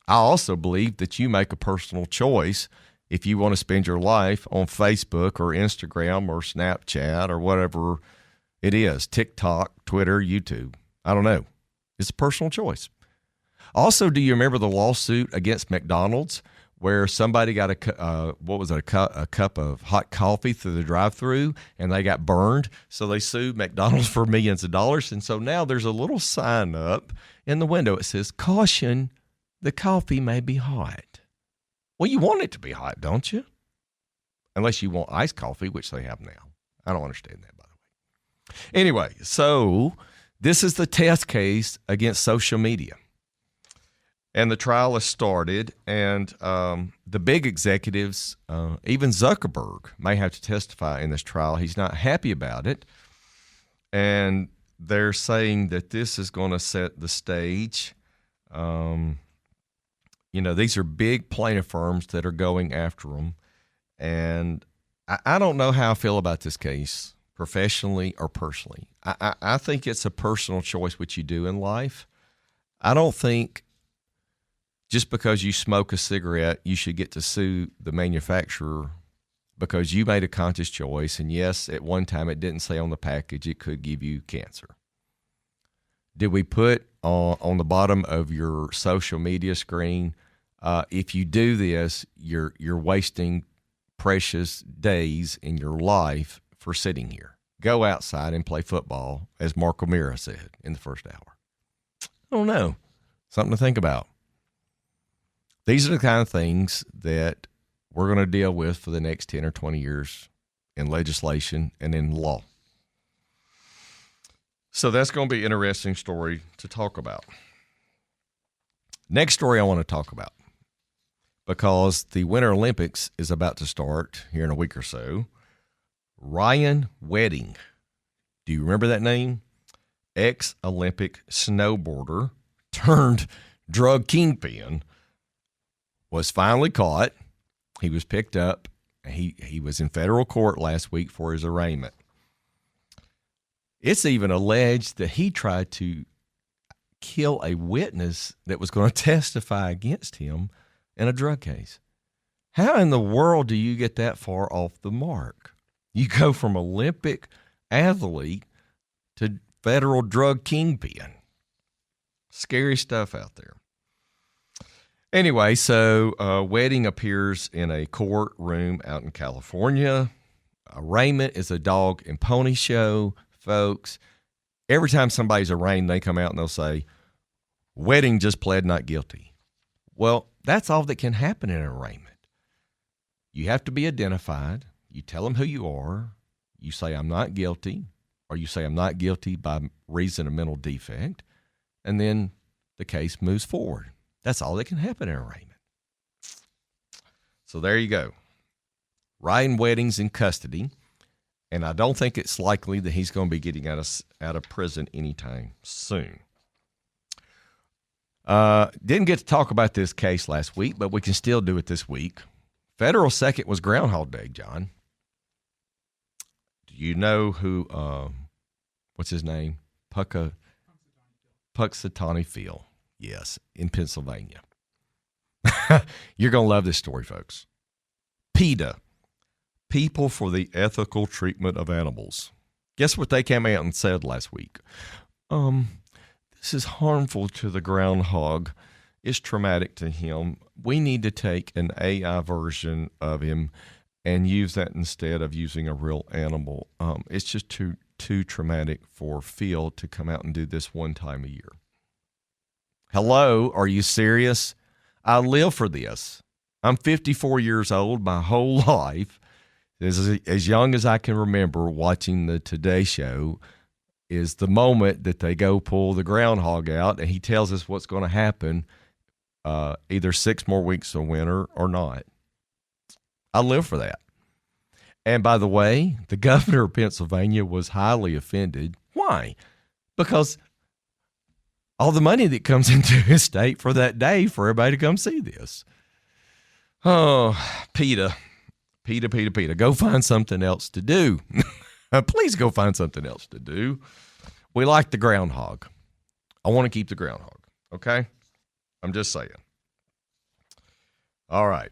I also believe that you make a personal choice if you want to spend your life on Facebook or Instagram or Snapchat or whatever it is, TikTok, Twitter, YouTube. I don't know. It's a personal choice. Also, do you remember the lawsuit against McDonald's where somebody got a cup of hot coffee through the drive-thru and they got burned? So they sued McDonald's for millions of dollars. And so now there's a little sign up in the window. It says, "Caution, the coffee may be hot." Well, you want it to be hot, don't you? Unless you want iced coffee, which they have now. I don't understand that, by the way. Anyway, so this is the test case against social media. And the trial has started, and the big executives, even Zuckerberg, may have to testify in this trial. He's not happy about it. And they're saying that this is going to set the stage. These are big plaintiff firms that are going after them. And I don't know how I feel about this case, professionally or personally. I think it's a personal choice what you do in life. I don't think just because you smoke a cigarette, you should get to sue the manufacturer because you made a conscious choice. And yes, at one time it didn't say on the package it could give you cancer. Did we put on the bottom of your social media screen, if you do this, you're wasting precious days in your life for sitting here. Go outside and play football, as Mark O'Meara said in the first hour. I don't know. Something to think about. These are the kind of things that we're going to deal with for the next 10 or 20 years in legislation and in law. So that's going to be an interesting story to talk about. Next story I want to talk about, because the Winter Olympics is about to start here in a week or so. Ryan Wedding. Do you remember that name? Ex-Olympic snowboarder turned drug kingpin was finally caught. He was picked up. He was in federal court last week for his arraignment. It's even alleged that he tried to kill a witness that was going to testify against him in a drug case. How in the world do you get that far off the mark? You go from Olympic athlete to federal drug kingpin. Scary stuff out there. Anyway, so Wedding appears in a courtroom out in California. Arraignment is a dog and pony show, folks. Every time somebody's arraigned, they come out and they'll say, Wedding just pled not guilty. Well, that's all that can happen in an arraignment. You have to be identified. You tell them who you are. You say, I'm not guilty, or you say, I'm not guilty by reason of mental defect, and then the case moves forward. That's all that can happen in an arraignment. So there you go. Ryan Wedding's in custody, and I don't think it's likely that he's going to be getting out of prison anytime soon. Didn't get to talk about this case last week, but we can still do it this week. Federal second was Groundhog Day, John. Do you know who, what's his name? Punxsutawney Phil. Yes, in Pennsylvania. You're going to love this story, folks. PETA, People for the Ethical Treatment of Animals. Guess what they came out and said last week? This is harmful to the groundhog. It's traumatic to him. We need to take an AI version of him and use that instead of using a real animal. It's just too traumatic for Phil to come out and do this one time a year. Hello, are you serious? I live for this. I'm 54 years old. My whole life, as young as I can remember watching the Today Show, is the moment that they go pull the groundhog out and he tells us what's going to happen either 6 more weeks of winter or not. I live for that. And by the way, the governor of Pennsylvania was highly offended. Why? Because all the money that comes into his state for that day for everybody to come see this. Oh, PETA. Go find something else to do. Please go find something else to do. We like the groundhog. I want to keep the groundhog. Okay? I'm just saying. All right.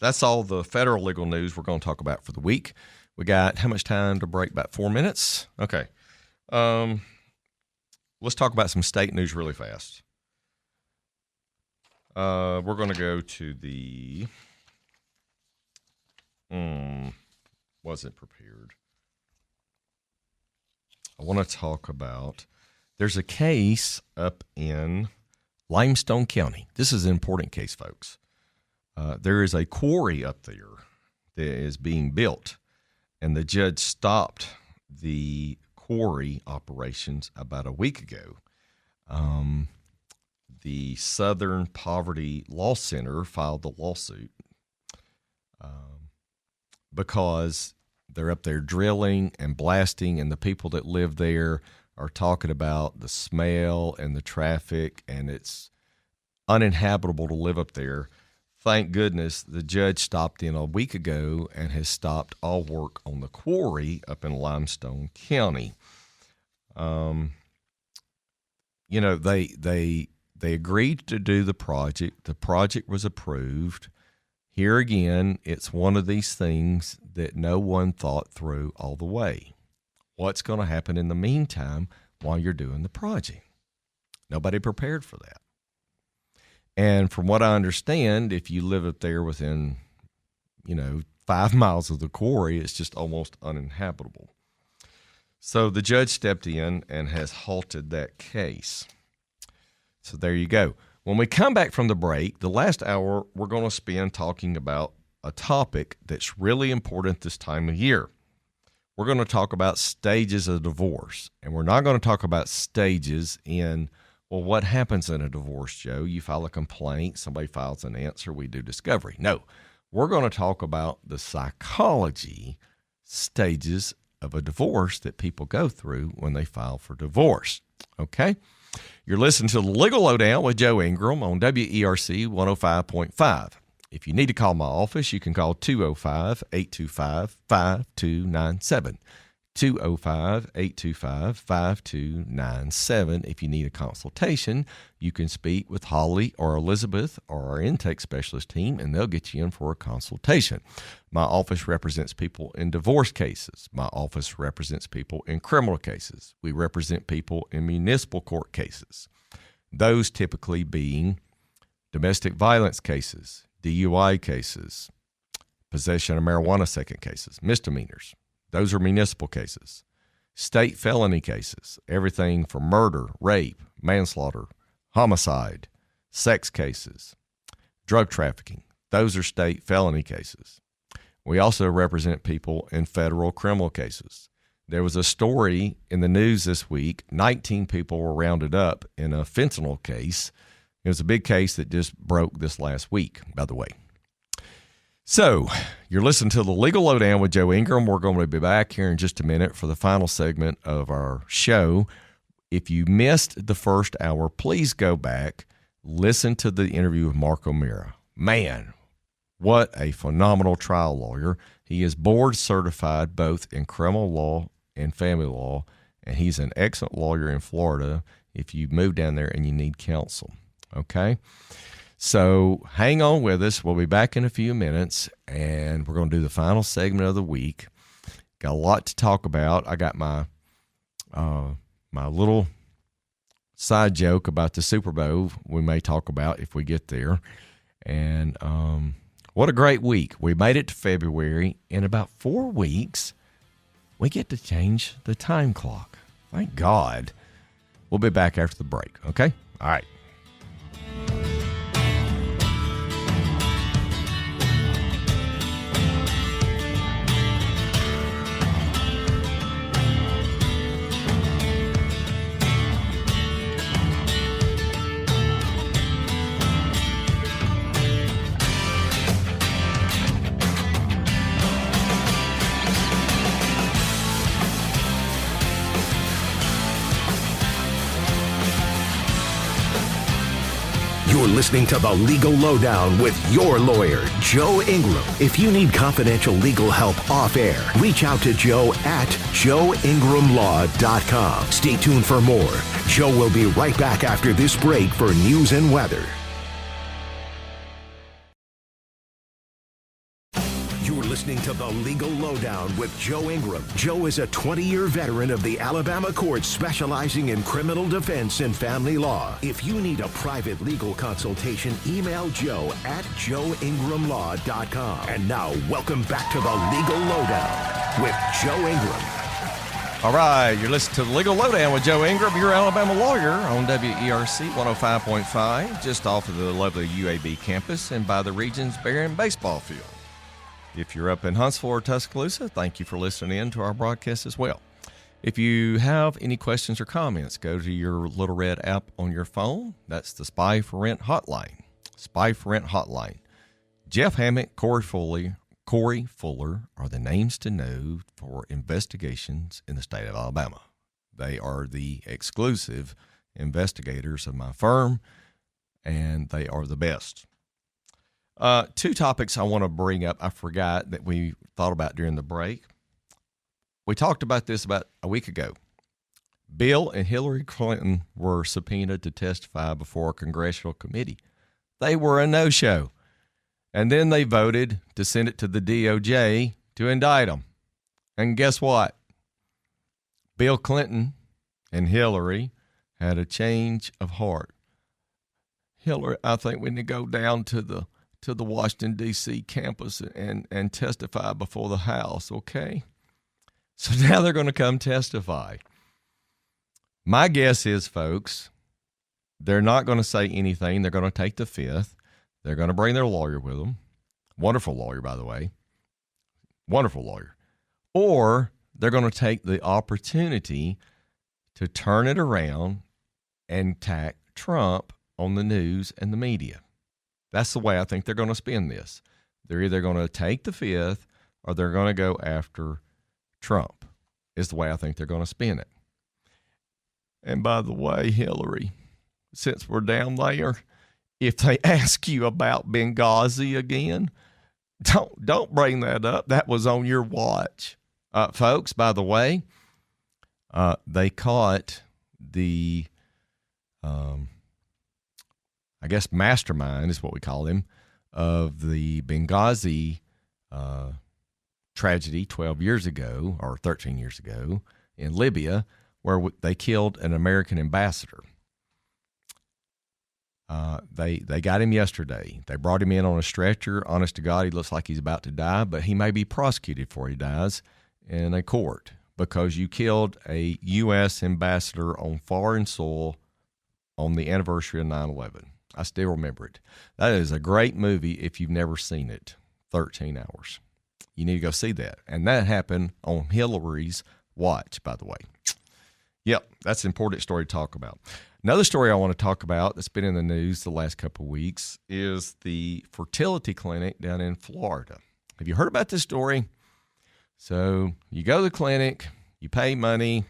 That's all the federal legal news we're going to talk about for the week. We got how much time to break? About 4 minutes? Okay. Let's talk about some state news really fast. We're going to go to the... wasn't prepared. I want to talk about, there's a case up in Limestone County. This is an important case, folks. There is a quarry up there that is being built, and the judge stopped the quarry operations about a week ago. The Southern Poverty Law Center filed the lawsuit because they're up there drilling and blasting, and the people that live there are talking about the smell and the traffic, and it's uninhabitable to live up there. Thank goodness the judge stopped in a week ago and has stopped all work on the quarry up in Limestone County. They agreed to do the project. The project was approved. Here again, it's one of these things that no one thought through all the way. What's going to happen in the meantime while you're doing the project? Nobody prepared for that. And from what I understand, if you live up there within, 5 miles of the quarry, it's just almost uninhabitable. So the judge stepped in and has halted that case. So there you go. When we come back from the break, the last hour, we're going to spend talking about a topic that's really important this time of year. We're going to talk about stages of divorce, and we're not going to talk about stages in, well, what happens in a divorce, Joe? You file a complaint, somebody files an answer, we do discovery. No, we're going to talk about the psychology stages of a divorce that people go through when they file for divorce, okay? You're listening to the Legal Lowdown with Joe Ingram on WERC 105.5. If you need to call my office, you can call 205-825-5297. 205-825-5297. If you need a consultation, you can speak with Holly or Elizabeth or our intake specialist team, and they'll get you in for a consultation. My office represents people in divorce cases. My office represents people in criminal cases. We represent people in municipal court cases. Those typically being domestic violence cases, DUI cases, possession of marijuana second cases, misdemeanors. Those are municipal cases. State felony cases, everything from murder, rape, manslaughter, homicide, sex cases, drug trafficking. Those are state felony cases. We also represent people in federal criminal cases. There was a story in the news this week. 19 people were rounded up in a fentanyl case. It was a big case that just broke this last week, by the way. So, you're listening to the Legal Lowdown with Joe Ingram. We're going to be back here in just a minute for the final segment of our show. If you missed the first hour, please go back, listen to the interview with Mark O'Meara. Man, what a phenomenal trial lawyer. He is board certified both in criminal law and family law, and he's an excellent lawyer in Florida if you move down there and you need counsel. Okay? So hang on with us. We'll be back in a few minutes, and we're going to do the final segment of the week. Got a lot to talk about. I got my my little side joke about the Super Bowl we may talk about if we get there. And what a great week. We made it to February. In about 4 weeks, we get to change the time clock. Thank God. We'll be back after the break, okay? All right. You're listening to The Legal Lowdown with your lawyer, Joe Ingram. If you need confidential legal help off air, reach out to Joe at joeingramlaw.com. Stay tuned for more. Joe will be right back after this break for news and weather. You're listening to The Legal Lowdown with Joe Ingram. Joe is a 20-year veteran of the Alabama courts specializing in criminal defense and family law. If you need a private legal consultation, email Joe at joeingramlaw.com. And now, welcome back to The Legal Lowdown with Joe Ingram. All right, you're listening to The Legal Lowdown with Joe Ingram, your Alabama lawyer on WERC 105.5, just off of the lovely UAB campus and by the region's Barron baseball field. If you're up in Huntsville or Tuscaloosa, thank you for listening in to our broadcast as well. If you have any questions or comments, go to your little red app on your phone. That's the Spy for Rent hotline. Spy for Rent hotline. Jeff Hammett, Corey Fuller are the names to know for investigations in the state of Alabama. They are the exclusive investigators of my firm, and they are the best. Two topics I want to bring up. I forgot that we thought about during the break. We talked about this about a week ago. Bill and Hillary Clinton were subpoenaed to testify before a congressional committee. They were a no-show. And then they voted to send it to the DOJ to indict them. And guess what? Bill Clinton and Hillary had a change of heart. Hillary, I think we need to go down to the Washington, D.C. campus and testify before the House, okay? So now they're going to come testify. My guess is, folks, they're not going to say anything. They're going to take the fifth. They're going to bring their lawyer with them. Wonderful lawyer, by the way. Wonderful lawyer. Or they're going to take the opportunity to turn it around and attack Trump on the news and the media. That's the way I think they're going to spin this. They're either going to take the fifth or they're going to go after Trump, is the way I think they're going to spin it. And by the way, Hillary, since we're down there, if they ask you about Benghazi again, don't bring that up. That was on your watch. Folks, by the way, they caught the I guess mastermind is what we call him, of the Benghazi tragedy 12 years ago or 13 years ago in Libya, where they killed an American ambassador. They got him yesterday. They brought him in on a stretcher. Honest to God, he looks like he's about to die, but he may be prosecuted before he dies in a court because you killed a U.S. ambassador on foreign soil on the anniversary of 9/11. I still remember it. That is a great movie if you've never seen it. 13 hours. You need to go see that. And that happened on Hillary's watch, by the way. Yep, that's an important story to talk about. Another story I want to talk about that's been in the news the last couple of weeks is the fertility clinic down in Florida. Have you heard about this story? So you go to the clinic, you pay money,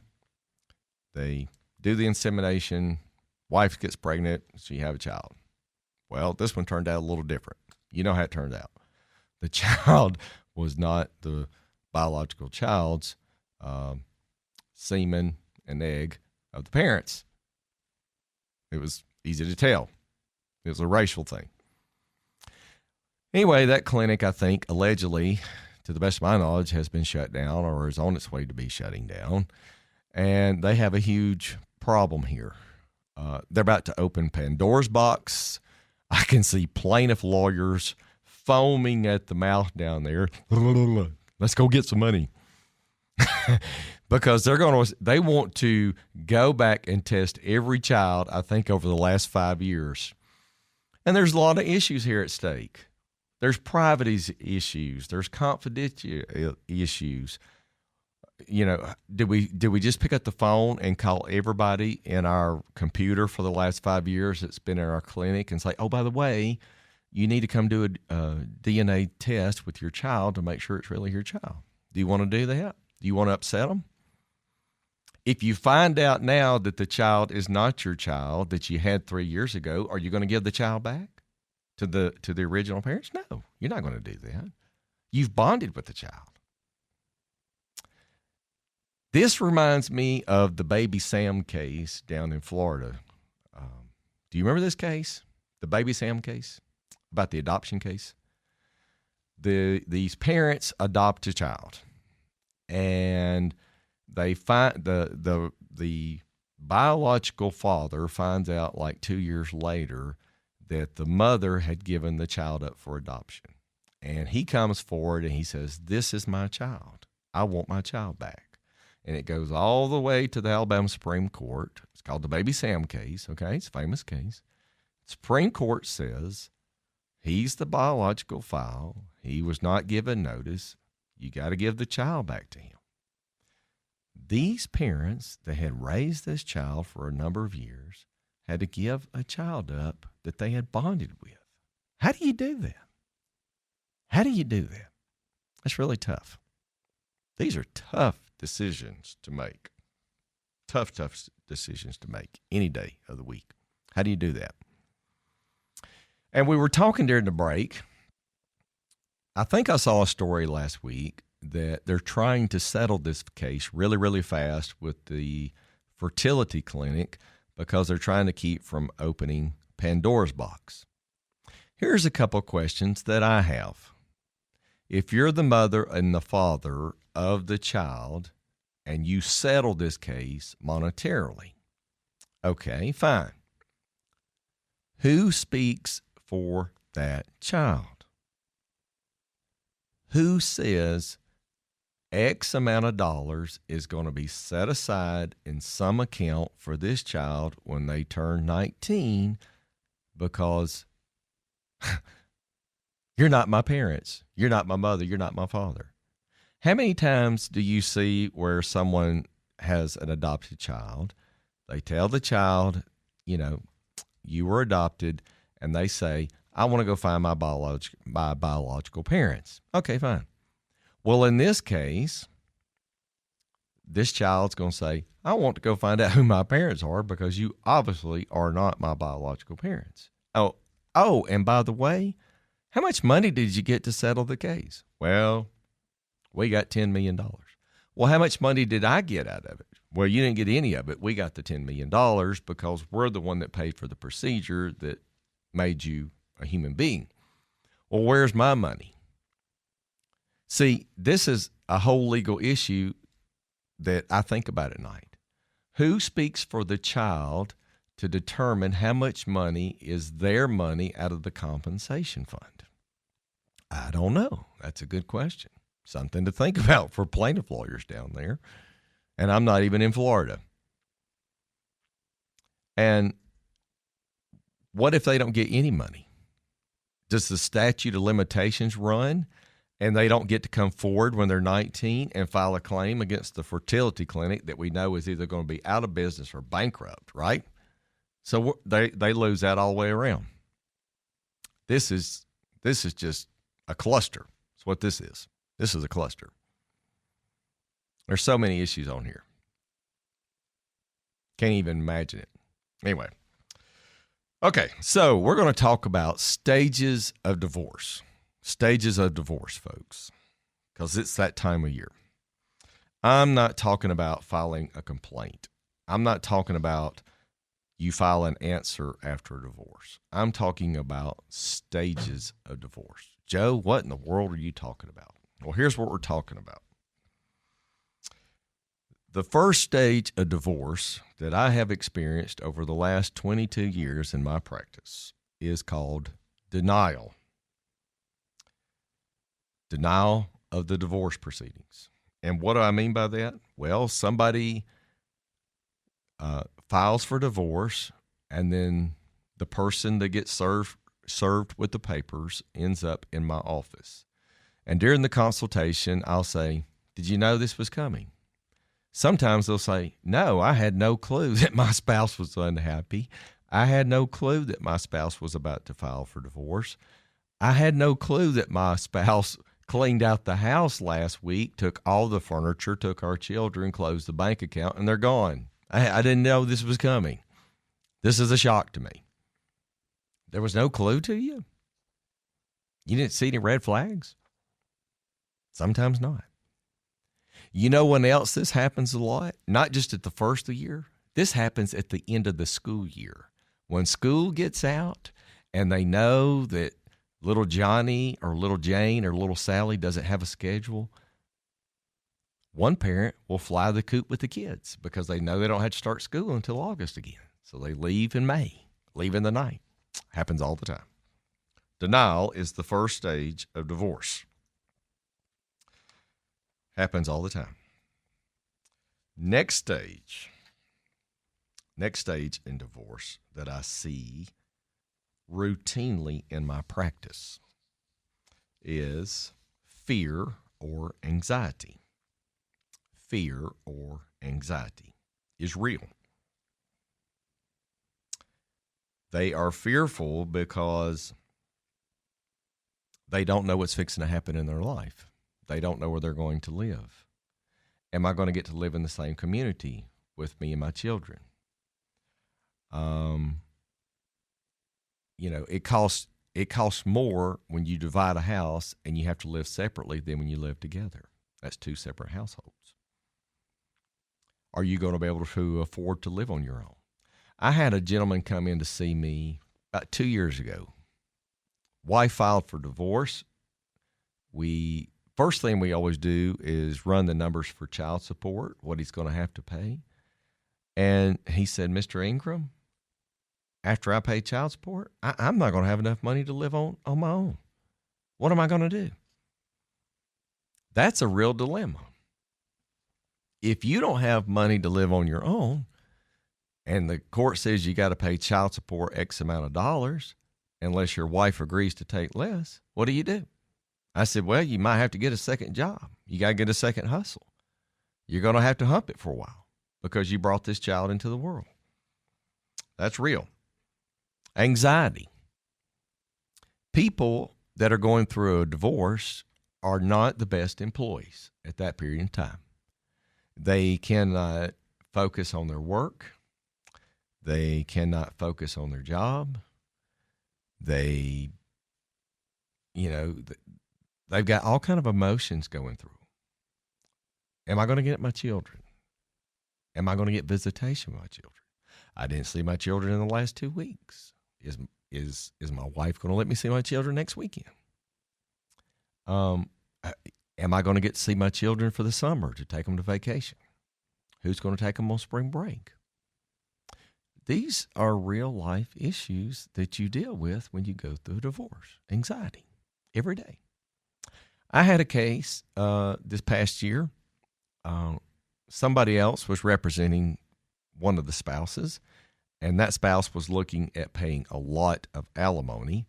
they do the insemination, wife gets pregnant, so you have a child. Well, this one turned out a little different. You know how it turned out. The child was not the biological child's semen and egg of the parents. It was easy to tell. It was a racial thing. Anyway, that clinic, I think, allegedly, to the best of my knowledge, has been shut down or is on its way to be shutting down. And they have a huge problem here. They're about to open Pandora's box. I can see plaintiff lawyers foaming at the mouth down there. Let's go get some money. Because they want to go back and test every child, I think, over the last 5 years. And there's a lot of issues here at stake. There's privacy issues. There's confidential issues. You know, did we just pick up the phone and call everybody in our computer for the last 5 years that's been in our clinic and say, oh, by the way, you need to come do a DNA test with your child to make sure it's really your child? Do you want to do that? Do you want to upset them? If you find out now that the child is not your child that you had 3 years ago, are you going to give the child back to the original parents? No, you're not going to do that. You've bonded with the child. This reminds me of the Baby Sam case down in Florida. Do you remember this case? The Baby Sam case? About the adoption case? These parents adopt a child, and they find the biological father finds out like 2 years later that the mother had given the child up for adoption. And he comes forward and he says, this is my child. I want my child back. And it goes all the way to the Alabama Supreme Court. It's called the Baby Sam case, okay? It's a famous case. Supreme Court says he's the biological father. He was not given notice. You got to give the child back to him. These parents that had raised this child for a number of years had to give a child up that they had bonded with. How do you do that? How do you do that? That's really tough. These are tough decisions to make. Tough decisions to make any day of the week. How do you do that? And we were talking during the break. I think I saw a story last week that they're trying to settle this case really, really fast with the fertility clinic because they're trying to keep from opening Pandora's box. Here's a couple of questions that I have. If you're the mother and the father of the child and you settle this case monetarily, okay, fine. Who speaks for that child? Who says X amount of dollars is going to be set aside in some account for this child when they turn 19 because you're not my parents, you're not my mother, you're not my father? How many times do you see where someone has an adopted child, they tell the child, you know, you were adopted, and they say, I want to go find my biological parents. Okay, fine. Well, in this case, this child's going to say, I want to go find out who my parents are because you obviously are not my biological parents. Oh, and by the way, how much money did you get to settle the case? Well, we got $10 million. Well, how much money did I get out of it? Well, you didn't get any of it. We got the $10 million because we're the one that paid for the procedure that made you a human being. Well, where's my money? See, this is a whole legal issue that I think about at night. Who speaks for the child to determine how much money is their money out of the compensation fund? I don't know. That's a good question. Something to think about for plaintiff lawyers down there. And I'm not even in Florida. And what if they don't get any money? Does the statute of limitations run and they don't get to come forward when they're 19 and file a claim against the fertility clinic that we know is either going to be out of business or bankrupt, right? So they lose that all the way around. This is just a cluster. That's what this is. This is a cluster. There's so many issues on here. Can't even imagine it. Anyway. Okay, so we're going to talk about stages of divorce. Stages of divorce, folks, because it's that time of year. I'm not talking about filing a complaint. I'm not talking about you file an answer after a divorce. I'm talking about stages of divorce. Joe, what in the world are you talking about? Well, here's what we're talking about. The first stage of divorce that I have experienced over the last 22 years in my practice is called denial. Denial of the divorce proceedings. And what do I mean by that? Well, somebody files for divorce, and then the person that gets served with the papers ends up in my office. And during the consultation, I'll say, "Did you know this was coming?" Sometimes they'll say, "No, I had no clue that my spouse was unhappy. I had no clue that my spouse was about to file for divorce. I had no clue that my spouse cleaned out the house last week, took all the furniture, took our children, closed the bank account, and they're gone. I didn't know this was coming. This is a shock to me." There was no clue to you? You didn't see any red flags? Sometimes not. You know when else this happens a lot? Not just at the first of the year. This happens at the end of the school year. When school gets out and they know that little Johnny or little Jane or little Sally doesn't have a schedule, one parent will fly the coop with the kids because they know they don't have to start school until August again. So they leave in May, leave in the night. Happens all the time. Denial is the first stage of divorce. Happens all the time. Next stage in divorce that I see routinely in my practice is fear or anxiety. Fear or anxiety is real. They are fearful because they don't know what's fixing to happen in their life. They don't know where they're going to live. Am I going to get to live in the same community with me and my children? It costs more when you divide a house and you have to live separately than when you live together. That's two separate households. Are you going to be able to afford to live on your own? I had a gentleman come in to see me about 2 years ago. Wife filed for divorce. First thing we always do is run the numbers for child support, what he's going to have to pay. And he said, "Mr. Ingram, after I pay child support, I'm not going to have enough money to live on my own. What am I going to do?" That's a real dilemma. If you don't have money to live on your own, and the court says you got to pay child support X amount of dollars, unless your wife agrees to take less, what do? I said, "Well, you might have to get a second job. You got to get a second hustle. You're going to have to hump it for a while because you brought this child into the world." That's real. Anxiety. People that are going through a divorce are not the best employees at that period in time. They cannot focus on their work. They cannot focus on their job. They've got all kind of emotions going through. Am I going to get my children? Am I going to get visitation with my children? I didn't see my children in the last 2 weeks. Is my wife going to let me see my children next weekend? Am I going to get to see my children for the summer to take them to vacation? Who's going to take them on spring break? These are real life issues that you deal with when you go through a divorce. Anxiety, every day. I had a case this past year. Somebody else was representing one of the spouses, and that spouse was looking at paying a lot of alimony.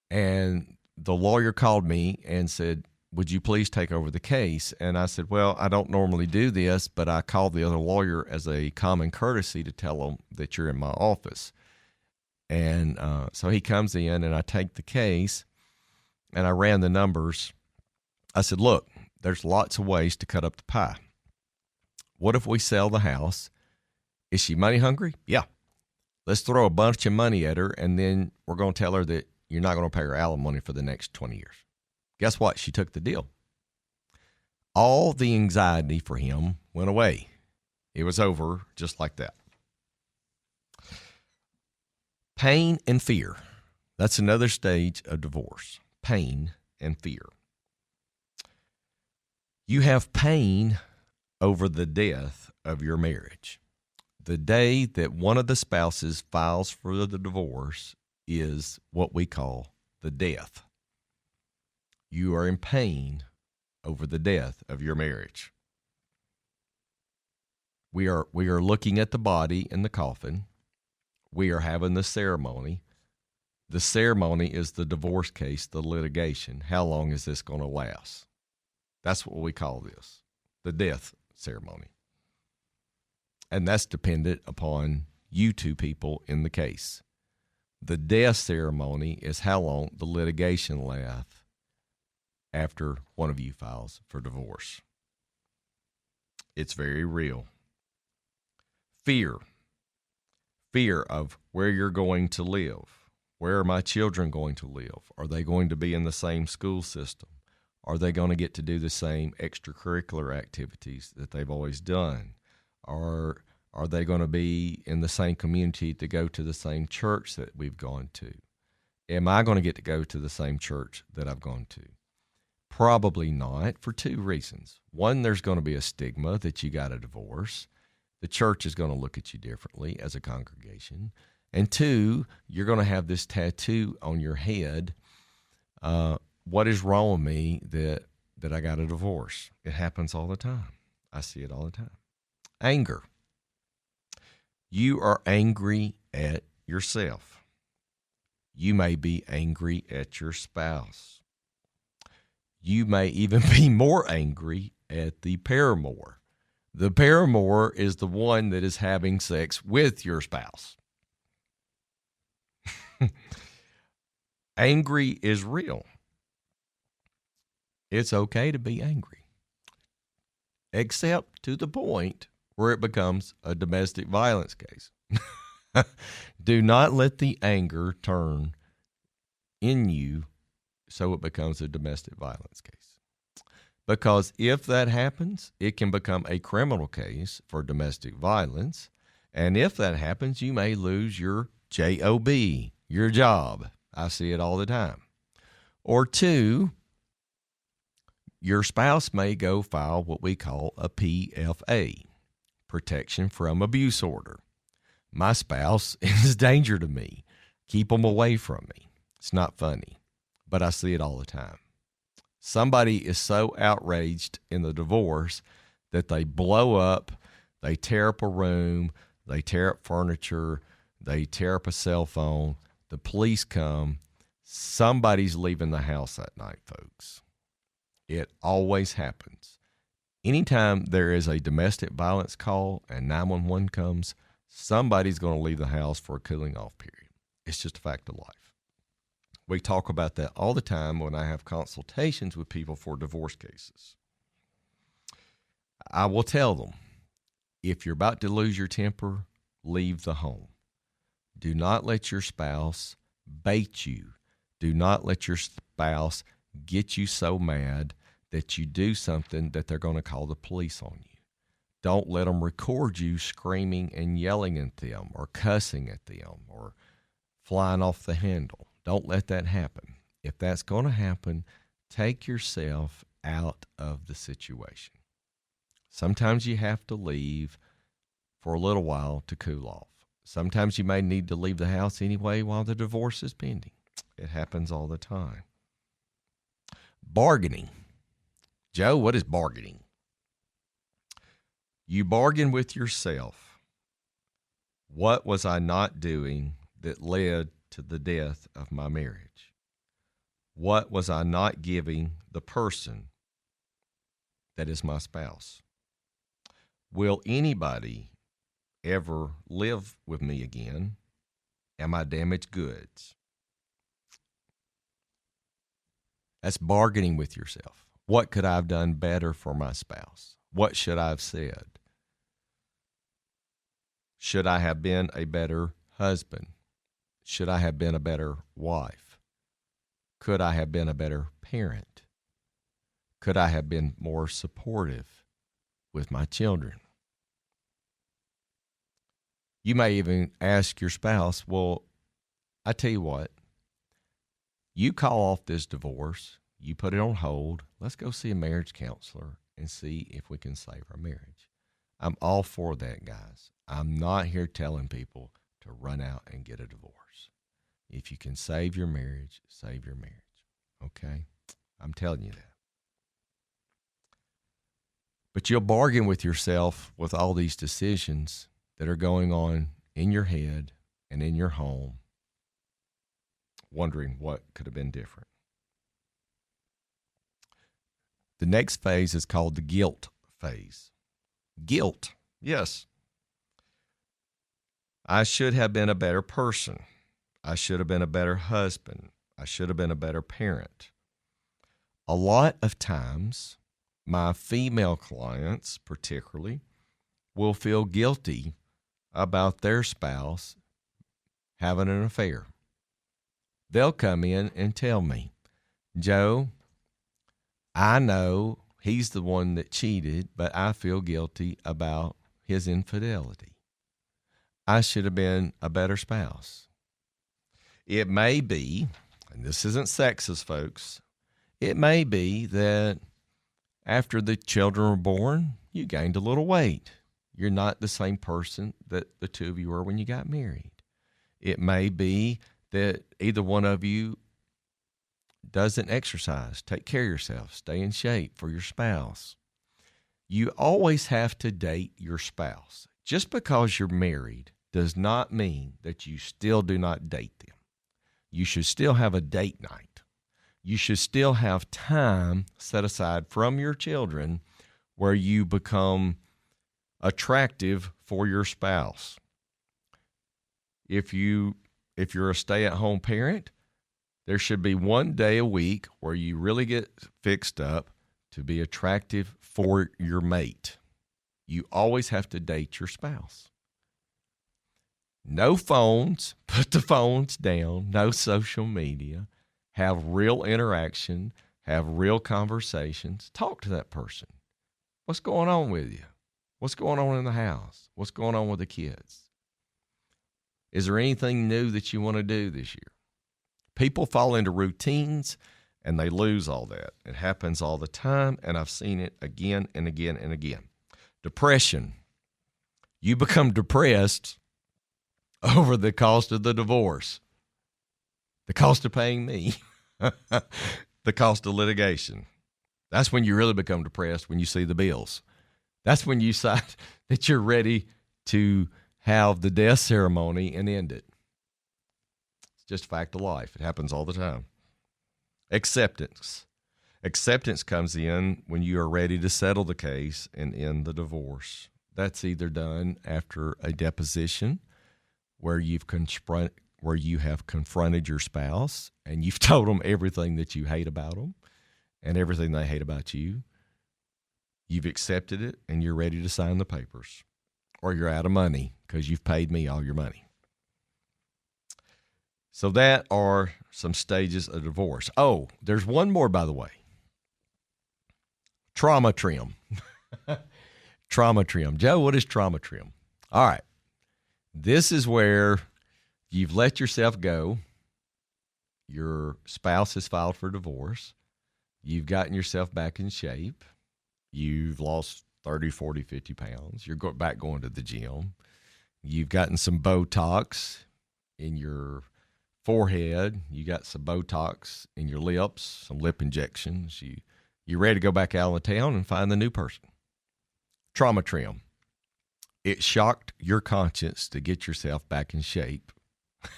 And the lawyer called me and said, "Would you please take over the case?" And I said, "Well, I don't normally do this, but I called the other lawyer as a common courtesy to tell them that you're in my office." And so he comes in, and I take the case, and I ran the numbers. I said, "Look, there's lots of ways to cut up the pie. What if we sell the house? Is she money hungry? Yeah. Let's throw a bunch of money at her, and then we're going to tell her that you're not going to pay her alimony for the next 20 years. Guess what? She took the deal. All the anxiety for him went away. It was over just like that. Pain and fear. That's another stage of divorce. Pain and fear. You have pain over the death of your marriage. The day that one of the spouses files for the divorce is what we call the death. You are in pain over the death of your marriage. We are looking at the body in the coffin. We are having the ceremony. The ceremony is the divorce case, the litigation. How long is this going to last? That's what we call this, the death ceremony. And that's dependent upon you two people in the case. The death ceremony is how long the litigation lasts after one of you files for divorce. It's very real. Fear. Fear of where you're going to live. Where are my children going to live? Are they going to be in the same school system? Are they going to get to do the same extracurricular activities that they've always done? Are they going to be in the same community to go to the same church that we've gone to? Am I going to get to go to the same church that I've gone to? Probably not, for two reasons. One, there's going to be a stigma that you got a divorce. The church is going to look at you differently as a congregation. And two, you're going to have this tattoo on your head. What is wrong with me that I got a divorce? It happens all the time. I see it all the time. Anger. You are angry at yourself. You may be angry at your spouse. You may even be more angry at the paramour. The paramour is the one that is having sex with your spouse. Angry is real. It's okay to be angry, except to the point where it becomes a domestic violence case. Do not let the anger turn in you so it becomes a domestic violence case. Because if that happens, it can become a criminal case for domestic violence. And if that happens, you may lose your job, your job. I see it all the time. Or two, your spouse may go file what we call a PFA, protection from abuse order. My spouse is a danger to me. Keep them away from me. It's not funny, but I see it all the time. Somebody is so outraged in the divorce that they blow up, they tear up a room, they tear up furniture, they tear up a cell phone. The police come. Somebody's leaving the house that night, folks. It always happens. Anytime there is a domestic violence call and 911 comes, somebody's going to leave the house for a cooling off period. It's just a fact of life. We talk about that all the time when I have consultations with people for divorce cases. I will tell them, if you're about to lose your temper, leave the home. Do not let your spouse bait you. Do not let your spouse get you so mad that you do something that they're going to call the police on you. Don't let them record you screaming and yelling at them or cussing at them or flying off the handle. Don't let that happen. If that's going to happen, take yourself out of the situation. Sometimes you have to leave for a little while to cool off. Sometimes you may need to leave the house anyway while the divorce is pending. It happens all the time. Bargaining. Joe, what is bargaining? You bargain with yourself. What was I not doing that led to the death of my marriage? What was I not giving the person that is my spouse? Will anybody ever live with me again? Am I damaged goods? That's bargaining with yourself. What could I have done better for my spouse? What should I have said? Should I have been a better husband? Should I have been a better wife? Could I have been a better parent? Could I have been more supportive with my children? You may even ask your spouse, well, I tell you what, you call off this divorce, you put it on hold, let's go see a marriage counselor and see if we can save our marriage. I'm all for that, guys. I'm not here telling people to run out and get a divorce. If you can save your marriage, save your marriage. Okay? I'm telling you that. But you'll bargain with yourself with all these decisions that are going on in your head and in your home, wondering what could have been different. The next phase is called the guilt phase. Guilt, yes. I should have been a better person. I should have been a better husband. I should have been a better parent. A lot of times, my female clients particularly will feel guilty about their spouse having an affair. They'll come in and tell me, Joe, I know he's the one that cheated, but I feel guilty about his infidelity. I should have been a better spouse. It may be, and this isn't sexist, folks, it may be that after the children were born, you gained a little weight. You're not the same person that the two of you were when you got married. It may be that either one of you doesn't exercise, take care of yourself, stay in shape for your spouse. You always have to date your spouse. Just because you're married does not mean that you still do not date them. You should still have a date night. You should still have time set aside from your children where you become attractive for your spouse. If you're a stay-at-home parent, there should be one day a week where you really get fixed up to be attractive for your mate. You always have to date your spouse. No phones, put the phones down, no social media, have real interaction, have real conversations, talk to that person. What's going on with you? What's going on in the house? What's going on with the kids? Is there anything new that you want to do this year? People fall into routines and they lose all that. It happens all the time, and I've seen it again and again and again. Depression. You become depressed over the cost of the divorce, the cost of paying me, the cost of litigation. That's when you really become depressed, when you see the bills. That's when you decide that you're ready to have the death ceremony and end it. It's just a fact of life. It happens all the time. Acceptance. Acceptance comes in when you are ready to settle the case and end the divorce. That's either done after a deposition where you have confronted your spouse and you've told them everything that you hate about them and everything they hate about you. You've accepted it and you're ready to sign the papers, or you're out of money because you've paid me all your money. So that are some stages of divorce. Oh, there's one more, by the way. Trauma trim. Trauma trim. Joe, what is trauma trim? All right. This is where you've let yourself go. Your spouse has filed for divorce. You've gotten yourself back in shape. You've lost 30, 40, 50 pounds. You're back going to the gym. You've gotten some Botox in your forehead. You got some Botox in your lips, some lip injections. You're ready to go back out of town and find the new person. Trauma trim. It shocked your conscience to get yourself back in shape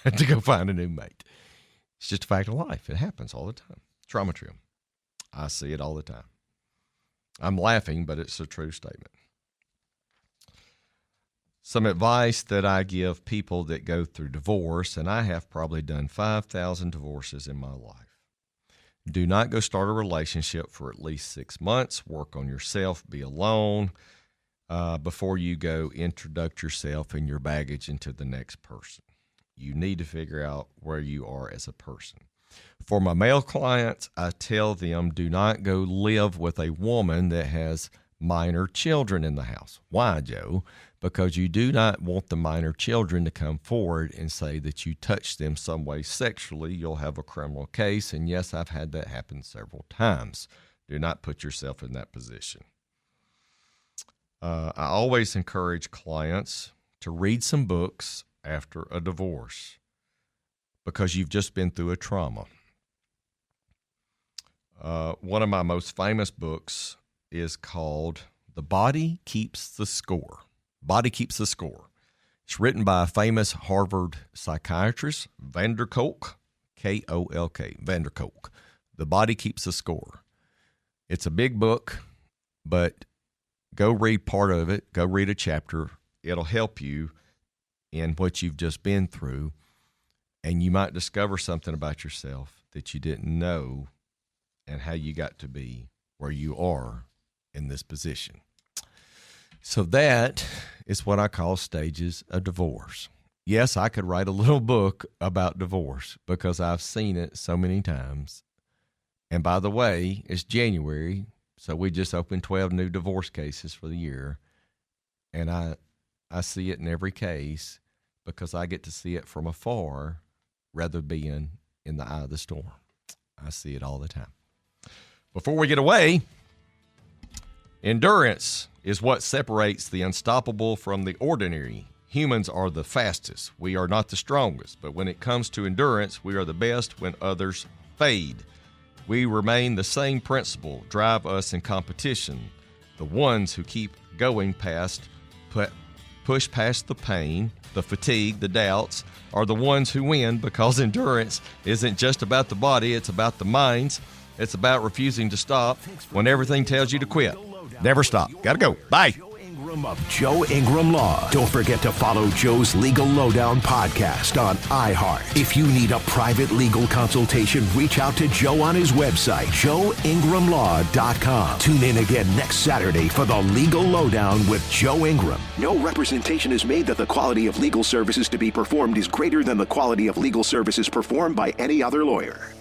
to go find a new mate. It's just a fact of life. It happens all the time. Trauma trim. I see it all the time. I'm laughing, but it's a true statement. Some advice that I give people that go through divorce, and I have probably done 5,000 divorces in my life. Do not go start a relationship for at least 6 months. Work on yourself. Be alone. before you go introduce yourself and your baggage into the next person. You need to figure out where you are as a person. For my male clients, I tell them, do not go live with a woman that has minor children in the house. Why, Joe? Because you do not want the minor children to come forward and say that you touched them some way sexually. You'll have a criminal case. And yes, I've had that happen several times. Do not put yourself in that position. I always encourage clients to read some books after a divorce because you've just been through a trauma. One of my most famous books is called The Body Keeps the Score. Body Keeps the Score. It's written by a famous Harvard psychiatrist, Vanderkolk, K-O-L-K, Vanderkolk. The Body Keeps the Score. It's a big book, but go read part of it. Go read a chapter. It'll help you in what you've just been through, and you might discover something about yourself that you didn't know and how you got to be where you are in this position. So that is what I call stages of divorce. Yes, I could write a little book about divorce because I've seen it so many times. And by the way, it's January, so we just opened 12 new divorce cases for the year. And I see it in every case because I get to see it from afar rather than being in the eye of the storm. I see it all the time. Before we get away, endurance is what separates the unstoppable from the ordinary. Humans are the fastest. We are not the strongest. But when it comes to endurance, we are the best when others fade. We remain the same principle, drive us in competition. The ones who keep going push past the pain, the fatigue, the doubts, are the ones who win because endurance isn't just about the body, it's about the minds. It's about refusing to stop when everything tells you to quit. Never stop. Gotta go. Bye. Of Joe Ingram Law. Don't forget to follow Joe's Legal Lowdown podcast on iHeart. If you need a private legal consultation, reach out to Joe on his website, joeingramlaw.com. Tune in again next Saturday for the Legal Lowdown with Joe Ingram. No representation is made that the quality of legal services to be performed is greater than the quality of legal services performed by any other lawyer.